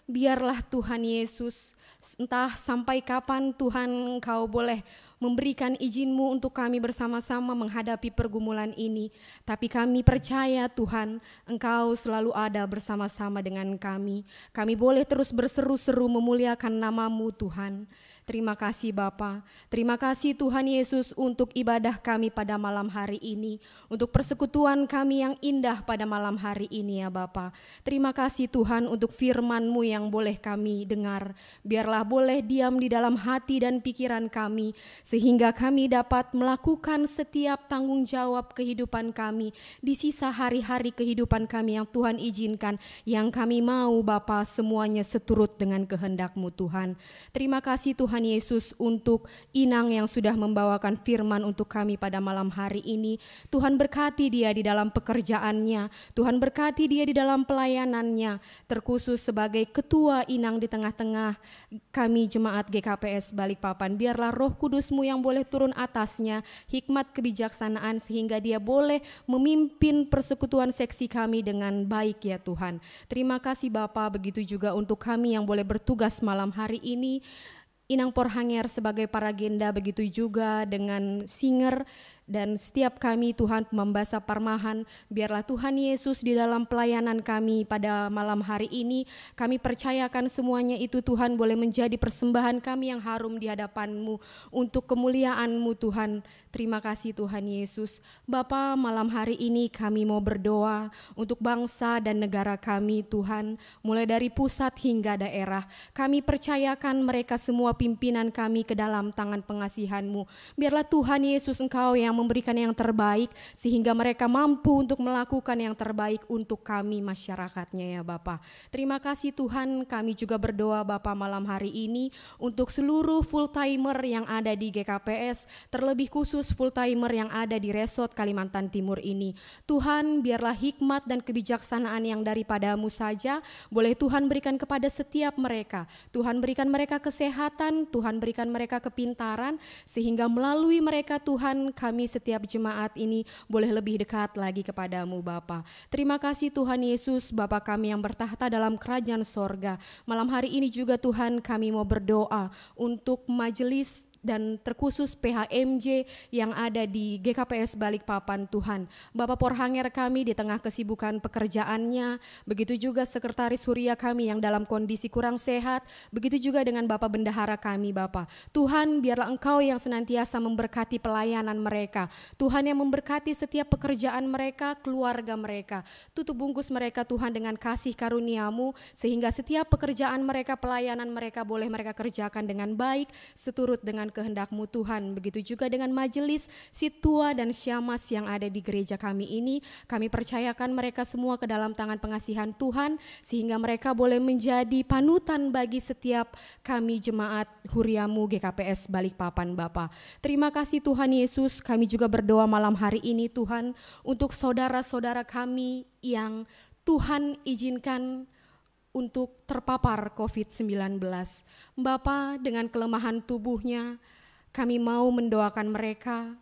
Biarlah Tuhan Yesus, entah sampai kapan Tuhan Engkau boleh memberikan izin-Mu untuk kami bersama-sama menghadapi pergumulan ini. Tapi kami percaya Tuhan, Engkau selalu ada bersama-sama dengan kami. Kami boleh terus berseru-seru memuliakan nama-Mu Tuhan. Terima kasih Bapa, terima kasih Tuhan Yesus untuk ibadah kami pada malam hari ini, untuk persekutuan kami yang indah pada malam hari ini ya Bapa. Terima kasih Tuhan untuk firman-Mu yang boleh kami dengar, biarlah boleh diam di dalam hati dan pikiran kami, sehingga kami dapat melakukan setiap tanggung jawab kehidupan kami di sisa hari-hari kehidupan kami yang Tuhan izinkan, yang kami mau Bapa semuanya seturut dengan kehendak-Mu Tuhan. Terima kasih Tuhan Yesus untuk Inang yang sudah membawakan firman untuk kami pada malam hari ini. Tuhan berkati dia di dalam pekerjaannya, Tuhan berkati dia di dalam pelayanannya, terkhusus sebagai ketua Inang di tengah-tengah kami jemaat GKPS Balikpapan. Biarlah Roh Kudus-Mu yang boleh turun atasnya, hikmat kebijaksanaan sehingga dia boleh memimpin persekutuan seksi kami dengan baik ya Tuhan. Terima kasih Bapa, begitu juga untuk kami yang boleh bertugas malam hari ini. Inang Porhanger sebagai paragenda, begitu juga dengan singer dan setiap kami Tuhan pembasa Parmahan. Biarlah Tuhan Yesus di dalam pelayanan kami pada malam hari ini, kami percayakan semuanya itu Tuhan boleh menjadi persembahan kami yang harum di hadapan-Mu untuk kemuliaan-Mu Tuhan. Terima kasih Tuhan Yesus. Bapa, malam hari ini kami mau berdoa untuk bangsa dan negara kami Tuhan, mulai dari pusat hingga daerah. Kami percayakan mereka semua pimpinan kami ke dalam tangan pengasihan-Mu. Biarlah Tuhan Yesus Engkau yang memberikan yang terbaik sehingga mereka mampu untuk melakukan yang terbaik untuk kami masyarakatnya ya Bapa. Terima kasih Tuhan, kami juga berdoa Bapa malam hari ini untuk seluruh full timer yang ada di GKPS, terlebih khusus full timer yang ada di Resort Kalimantan Timur ini. Tuhan, biarlah hikmat dan kebijaksanaan yang daripada-Mu saja boleh Tuhan berikan kepada setiap mereka. Tuhan berikan mereka kesehatan, Tuhan berikan mereka kepintaran, sehingga melalui mereka Tuhan kami setiap jemaat ini boleh lebih dekat lagi kepada-Mu Bapa. Terima kasih Tuhan Yesus, Bapa kami yang bertahta dalam kerajaan sorga. Malam hari ini juga Tuhan kami mau berdoa untuk majelis dan terkhusus PHMJ yang ada di GKPS Balikpapan Tuhan. Bapak Porhanger kami di tengah kesibukan pekerjaannya, begitu juga Sekretaris Huria kami yang dalam kondisi kurang sehat, begitu juga dengan Bapak Bendahara kami Bapak. Tuhan, biarlah Engkau yang senantiasa memberkati pelayanan mereka, Tuhan yang memberkati setiap pekerjaan mereka, keluarga mereka. Tutup bungkus mereka Tuhan dengan kasih karunia-Mu, sehingga setiap pekerjaan mereka, pelayanan mereka boleh mereka kerjakan dengan baik, seturut dengan kehendak-Mu Tuhan. Begitu juga dengan majelis Situa dan Syamas yang ada di gereja kami ini, kami percayakan mereka semua ke dalam tangan pengasihan Tuhan, sehingga mereka boleh menjadi panutan bagi setiap kami jemaat Huria-Mu GKPS Balikpapan Bapa. Terima kasih Tuhan Yesus, kami juga berdoa malam hari ini Tuhan untuk saudara-saudara kami yang Tuhan izinkan untuk terpapar COVID-19. Bapa, dengan kelemahan tubuhnya, kami mau mendoakan mereka.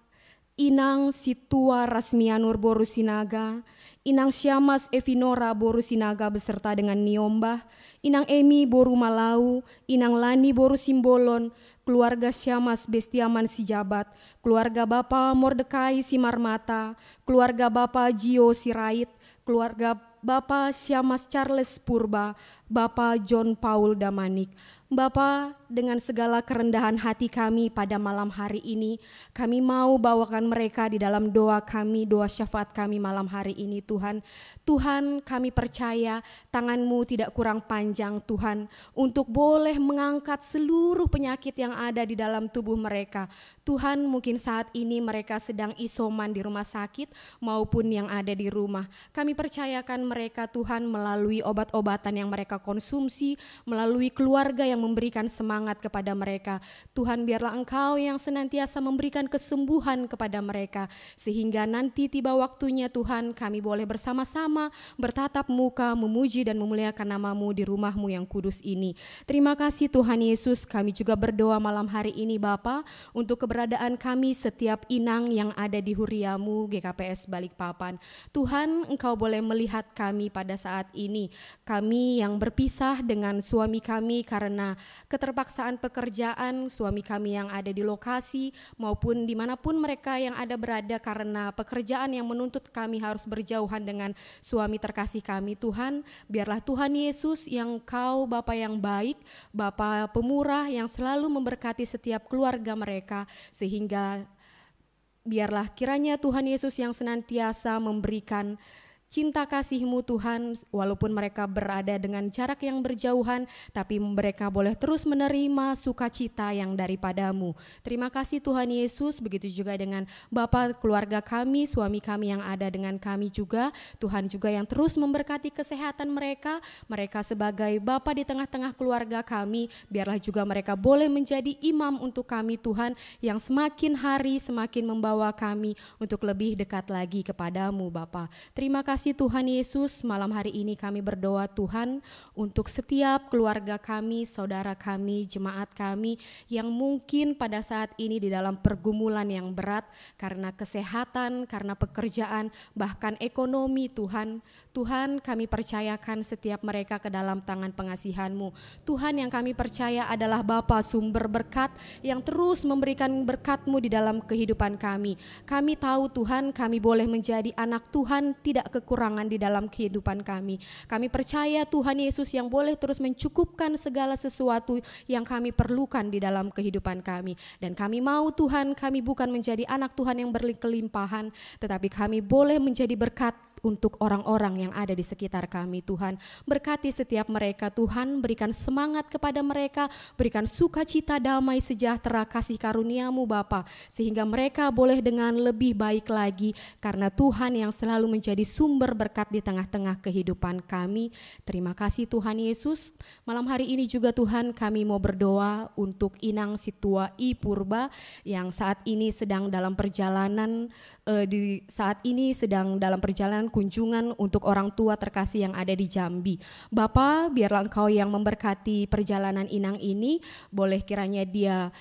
Inang Situa Rasmianur Borusinaga, Inang Syamas Evinora Borusinaga beserta dengan Niombah, Inang Emi Borumalau, Inang Lani Borusimbolon, keluarga Syamas Bestiaman Sijabat, keluarga Bapa Mordekai Simarmata, keluarga Bapa Jio Sirait, keluarga Bapa Syamas Charles Purba, Bapa John Paul Damanik. Bapa, dengan segala kerendahan hati kami pada malam hari ini, kami mau bawakan mereka di dalam doa kami, doa syafaat kami malam hari ini Tuhan. Tuhan, kami percaya tangan-Mu tidak kurang panjang Tuhan, untuk boleh mengangkat seluruh penyakit yang ada di dalam tubuh mereka. Tuhan, mungkin saat ini mereka sedang isoman di rumah sakit maupun yang ada di rumah. Kami percayakan mereka Tuhan melalui obat-obatan yang mereka konsumsi, melalui keluarga yang memberikan semangat kepada mereka. Tuhan, biarlah Engkau yang senantiasa memberikan kesembuhan kepada mereka, sehingga nanti tiba waktunya Tuhan kami boleh bersama-sama bertatap muka memuji dan memuliakan nama-Mu di rumah-Mu yang kudus ini. Terima kasih Tuhan Yesus, kami juga berdoa malam hari ini Bapa untuk keberadaan kami setiap inang yang ada di Huriamu GKPS Balikpapan. Tuhan, Engkau boleh melihat kami pada saat ini, kami yang berpisah dengan suami kami karena keterpaksaan pekerjaan, suami kami yang ada di lokasi maupun dimanapun mereka yang ada berada karena pekerjaan yang menuntut kami harus berjauhan dengan suami terkasih kami. Tuhan, biarlah Tuhan Yesus yang Kau Bapa yang baik, Bapa pemurah yang selalu memberkati setiap keluarga mereka, sehingga biarlah kiranya Tuhan Yesus yang senantiasa memberikan cinta kasih-Mu Tuhan, walaupun mereka berada dengan jarak yang berjauhan, tapi mereka boleh terus menerima sukacita yang daripada-Mu. Terima kasih Tuhan Yesus, begitu juga dengan Bapa keluarga kami, suami kami yang ada dengan kami juga. Tuhan juga yang terus memberkati kesehatan mereka, mereka sebagai Bapa di tengah-tengah keluarga kami, biarlah juga mereka boleh menjadi imam untuk kami Tuhan, yang semakin hari semakin membawa kami untuk lebih dekat lagi kepada-Mu Bapa. Terima kasih Tuhan Yesus, malam hari ini kami berdoa Tuhan untuk setiap keluarga kami, saudara kami, jemaat kami yang mungkin pada saat ini di dalam pergumulan yang berat karena kesehatan, karena pekerjaan, bahkan ekonomi Tuhan. Tuhan, kami percayakan setiap mereka ke dalam tangan pengasihan-Mu. Tuhan, yang kami percaya adalah Bapa sumber berkat yang terus memberikan berkat-Mu di dalam kehidupan kami. Kami tahu Tuhan, kami boleh menjadi anak Tuhan, tidak kekurangan di dalam kehidupan kami. Kami percaya Tuhan Yesus yang boleh terus mencukupkan segala sesuatu yang kami perlukan di dalam kehidupan kami. Dan kami mau Tuhan, kami bukan menjadi anak Tuhan yang berkelimpahan, tetapi kami boleh menjadi berkat untuk orang-orang yang ada di sekitar kami Tuhan. Berkati setiap mereka Tuhan, berikan semangat kepada mereka, berikan sukacita, damai, sejahtera, kasih karunia-Mu Bapa, sehingga mereka boleh dengan lebih baik lagi karena Tuhan yang selalu menjadi sumber berkat di tengah-tengah kehidupan kami. Terima kasih Tuhan Yesus. Malam hari ini juga Tuhan kami mau berdoa untuk Inang Situa I Purba yang saat ini sedang dalam perjalanan kunjungan untuk orang tua terkasih yang ada di Jambi. Bapa, biarlah Engkau yang memberkati perjalanan Inang ini, boleh kiranya dia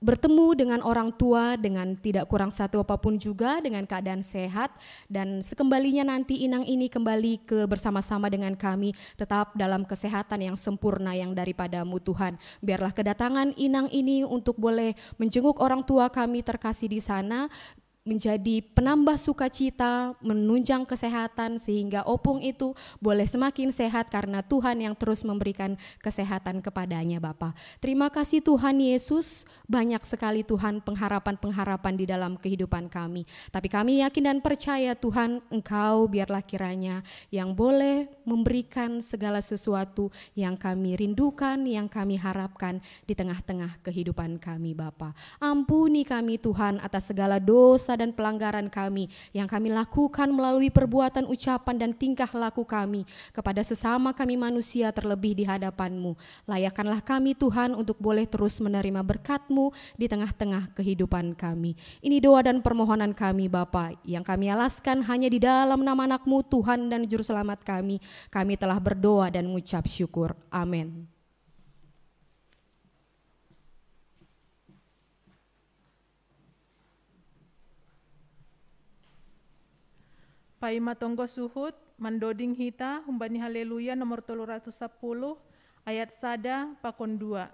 bertemu dengan orang tua dengan tidak kurang satu apapun juga, dengan keadaan sehat, dan sekembalinya nanti Inang ini kembali ke bersama-sama dengan kami, tetap dalam kesehatan yang sempurna yang daripada-Mu Tuhan. Biarlah kedatangan Inang ini untuk boleh menjenguk orang tua kami terkasih di sana, menjadi penambah sukacita, menunjang kesehatan sehingga opung itu boleh semakin sehat karena Tuhan yang terus memberikan kesehatan kepadanya Bapa. Terima kasih Tuhan Yesus, banyak sekali Tuhan pengharapan-pengharapan di dalam kehidupan kami. Tapi kami yakin dan percaya Tuhan, Engkau biarlah kiranya yang boleh memberikan segala sesuatu yang kami rindukan, yang kami harapkan di tengah-tengah kehidupan kami Bapa. Ampuni kami Tuhan atas segala dosa dan pelanggaran kami yang kami lakukan melalui perbuatan, ucapan, dan tingkah laku kami kepada sesama kami manusia terlebih di hadapan-Mu. Layakkanlah kami Tuhan untuk boleh terus menerima berkat-Mu di tengah-tengah kehidupan kami. Ini doa dan permohonan kami Bapa yang kami alaskan hanya di dalam nama anak-Mu Tuhan dan Juru Selamat kami. Kami telah berdoa dan mengucap syukur. Amin. Pai matonggo suhut, mandoding hita, humbani haleluya nomor 310, ayat sada, pakon 2.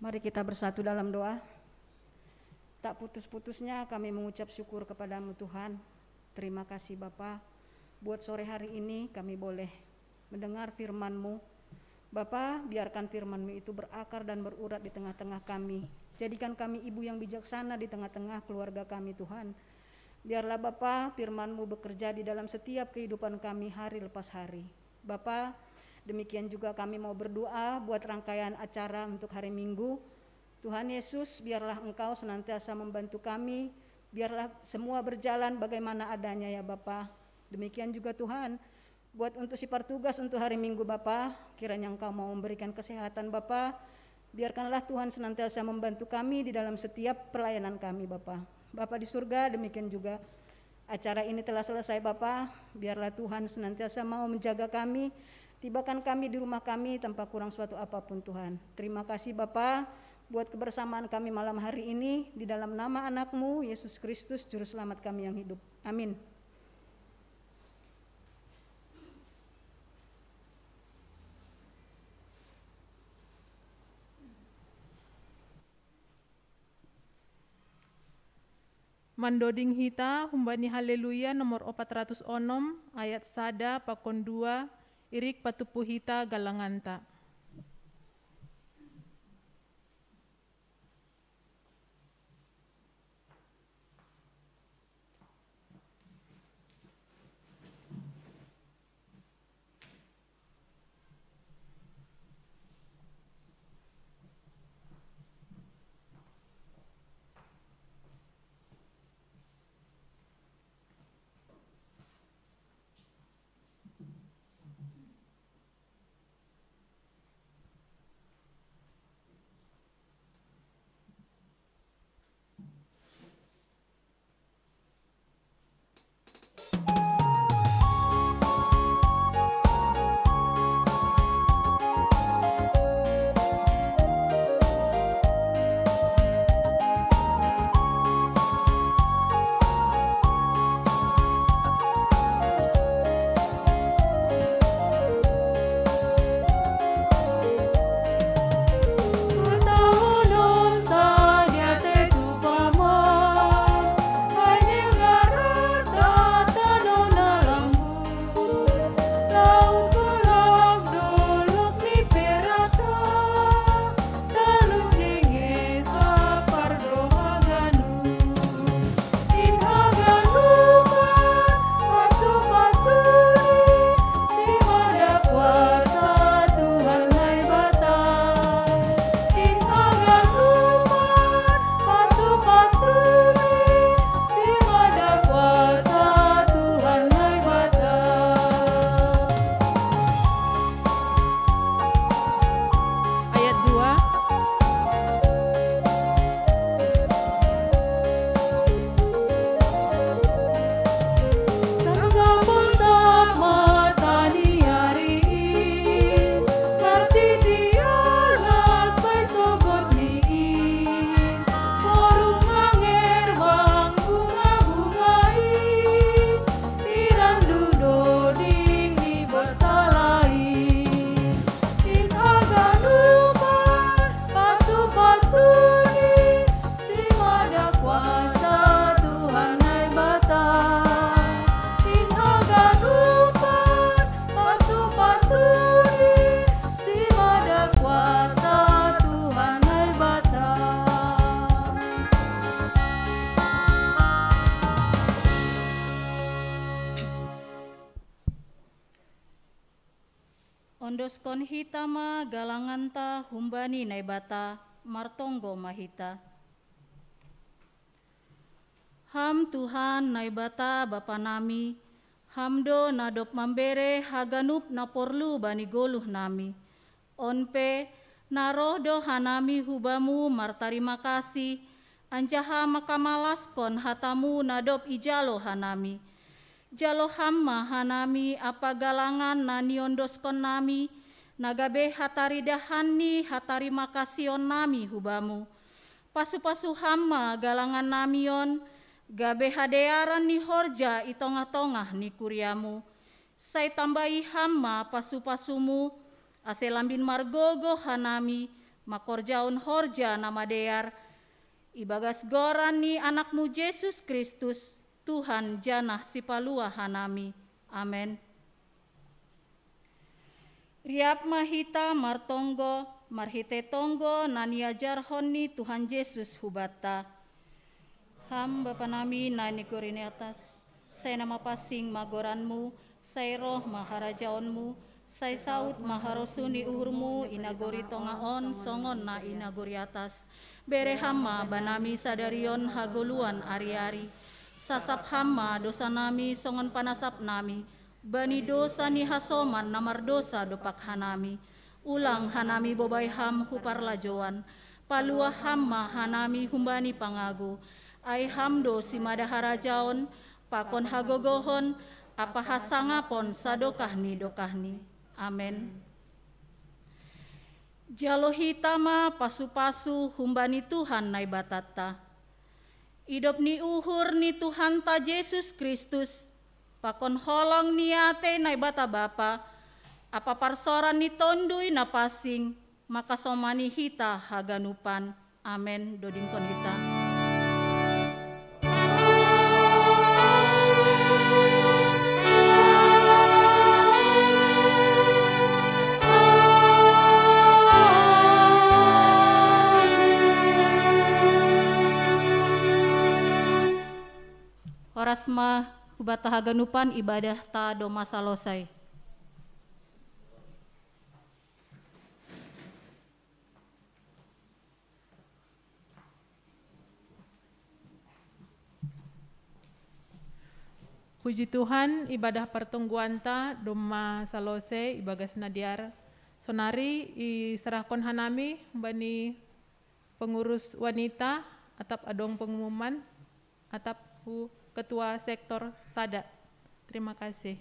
Mari kita bersatu dalam doa. Tak putus-putusnya kami mengucap syukur kepadamu Tuhan. Terima kasih Bapa, buat sore hari ini kami boleh mendengar firman-Mu. Bapa, biarkan firman-Mu itu berakar dan berurat di tengah-tengah kami. Jadikan kami ibu yang bijaksana di tengah-tengah keluarga kami Tuhan. Biarlah Bapa, firman-Mu bekerja di dalam setiap kehidupan kami hari lepas hari. Bapa, demikian juga kami mau berdoa buat rangkaian acara untuk hari Minggu. Tuhan Yesus, biarlah Engkau senantiasa membantu kami, biarlah semua berjalan bagaimana adanya ya Bapa. Demikian juga Tuhan, buat untuk si partugas untuk hari Minggu Bapa, kiranya Engkau mau memberikan kesehatan Bapa. Biarkanlah Tuhan senantiasa membantu kami di dalam setiap pelayanan kami Bapa. Bapa di surga, demikian juga acara ini telah selesai Bapa. Biarlah Tuhan senantiasa mau menjaga kami, tibakan kami di rumah kami tanpa kurang suatu apapun Tuhan. Terima kasih Bapa buat kebersamaan kami malam hari ini, di dalam nama anak-Mu Yesus Kristus Juru Selamat kami yang hidup. Amin. Mandoding hita humbani haleluya nomor 406 ayat sada pakon 2 irik patupu hita galanganta. Ondoskon hitama galanganta humbani naibata martonggo mahita. Ham Tuhan naibata Bapa nami, hamdo nadop mambere haganup na porlu bani goluh nami. Onpe narohdo hanami hubamu martarima kasih, anjaha makamalas kon hatamu nadop ijalo hanami. Jalo hamma hanami apa galangan nani ondoskon nami, nagabe hatari dahani hatari makasion nami hubamu. Pasu-pasu hamma galangan namion, gabe hadearan ni horja i tongah-tongah ni kuriamu. Sai tambahi hamma pasu-pasumu, ase lambin margogo hanami, makorjaun horja nama dear, ibagas goran ni anakmu Yesus Kristus, Tuhan janah sipalua hanami. Amen. Riap mahita martonggo, marhite tonggo nani ajar honni Tuhan Yesus hubata. Ham Bapa nami nani gorini atas, saya nama pasing magoranmu, saya roh maharajaonmu, saya saut maharosuni uhurmu, inagori tongaon songon na inagori atas. Bere hama banami sadarion hagoluan ari-ari, sasap hama dosa nami songon panasap nami, bani dosa ni hasoman namar dosa dopak hanami. Ulang hanami bobai ham hupar lajoan, palua hamma hanami humbani pangagu. Ai hamdo si madaharajaon, pakon hagogohon, apa hasangapon sadokahni dokahni. Amen. Jalo hitama pasu-pasu humbani Tuhan nai batata. Idop ni uhur ni Tuhan ta Yesus Kristus, pakon holong niate nai bata bapa, apa parsoran ni tondui na pasing, maka somani hita haganupan. Amen. Dodingkon hita. Orasma hubata haganupan ibadah ta doma salosai. Puji Tuhan, ibadah pertungguan ta doma salose ibagas nadiar sonari iserahkon hanami bani pengurus wanita atap adong pengumuman atap ketua sektor sada. Terima kasih.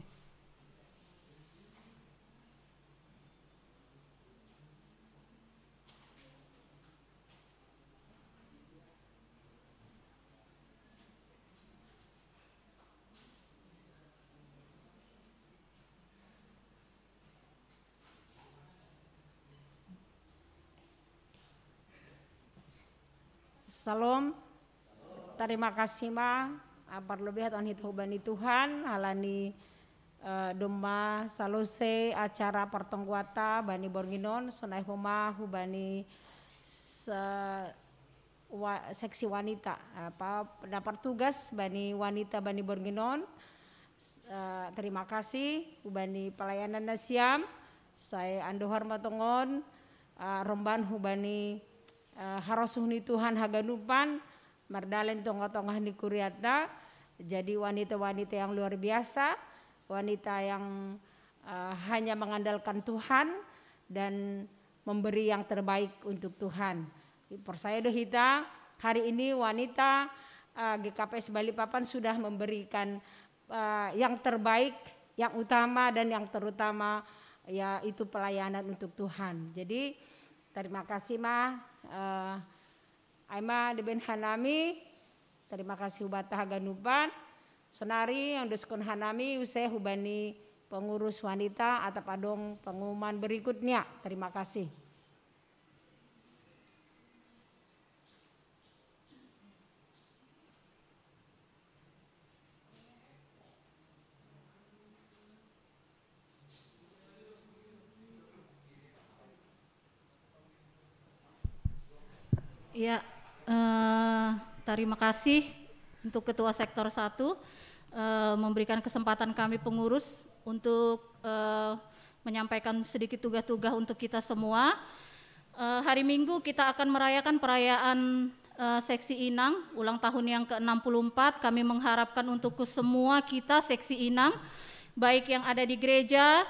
Salam, terima kasih ma, apar lebih aton hitubani Tuhan, halani doma salose acara pertongguata bani borginon, sonai homa hubani seksi wanita, apa dapat tugas bani wanita bani borginon. Terima kasih hubani pelayanan nasiam, saya ando hormatongon, romban hubani harosuhni Tuhan haganupan mardalen tongah-tongah ni kuriata. Jadi wanita-wanita yang luar biasa, wanita yang hanya mengandalkan Tuhan dan memberi yang terbaik untuk Tuhan. Percaya doh kita hari ini wanita GKPS Balikpapan sudah memberikan yang terbaik, yang utama dan yang terutama yaitu pelayanan untuk Tuhan. Jadi terima kasih ma. Aima deben hanami, terima kasih hubata haganupan, sonari yang deskon hanami usai hubani pengurus wanita atap adong pengumuman berikutnya. Terima kasih. Ya, terima kasih untuk Ketua Sektor 1 memberikan kesempatan kami pengurus untuk menyampaikan sedikit tugas-tugas untuk kita semua. Hari Minggu kita akan merayakan perayaan Seksi Inang, ulang tahun yang ke-64. Kami mengharapkan untuk semua kita Seksi Inang, baik yang ada di gereja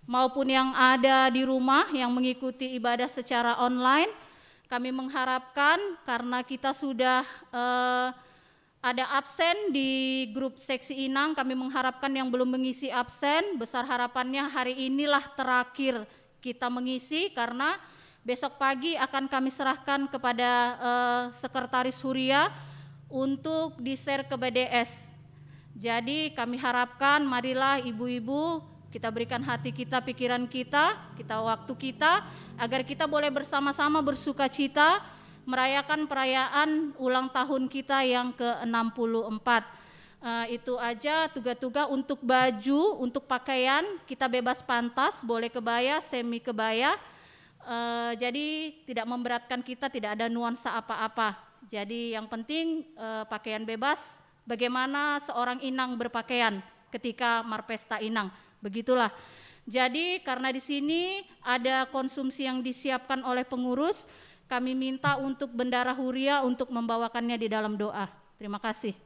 maupun yang ada di rumah yang mengikuti ibadah secara online. Kami mengharapkan karena kita sudah ada absen di grup Seksi Inang, kami mengharapkan yang belum mengisi absen, besar harapannya hari inilah terakhir kita mengisi karena besok pagi akan kami serahkan kepada Sekretaris Huria untuk di-share ke BDS. Jadi kami harapkan marilah ibu-ibu kita berikan hati kita, pikiran kita, waktu kita, agar kita boleh bersama-sama bersuka cita merayakan perayaan ulang tahun kita yang ke-64. Itu aja tugas-tugas. Untuk baju, untuk pakaian kita bebas pantas, boleh kebaya, semi kebaya. Jadi tidak memberatkan kita, tidak ada nuansa apa-apa. Jadi yang penting pakaian bebas. Bagaimana seorang inang berpakaian ketika marpesta inang, begitulah. Jadi karena di sini ada konsumsi yang disiapkan oleh pengurus, kami minta untuk Bendara Huria untuk membawakannya di dalam doa. Terima kasih.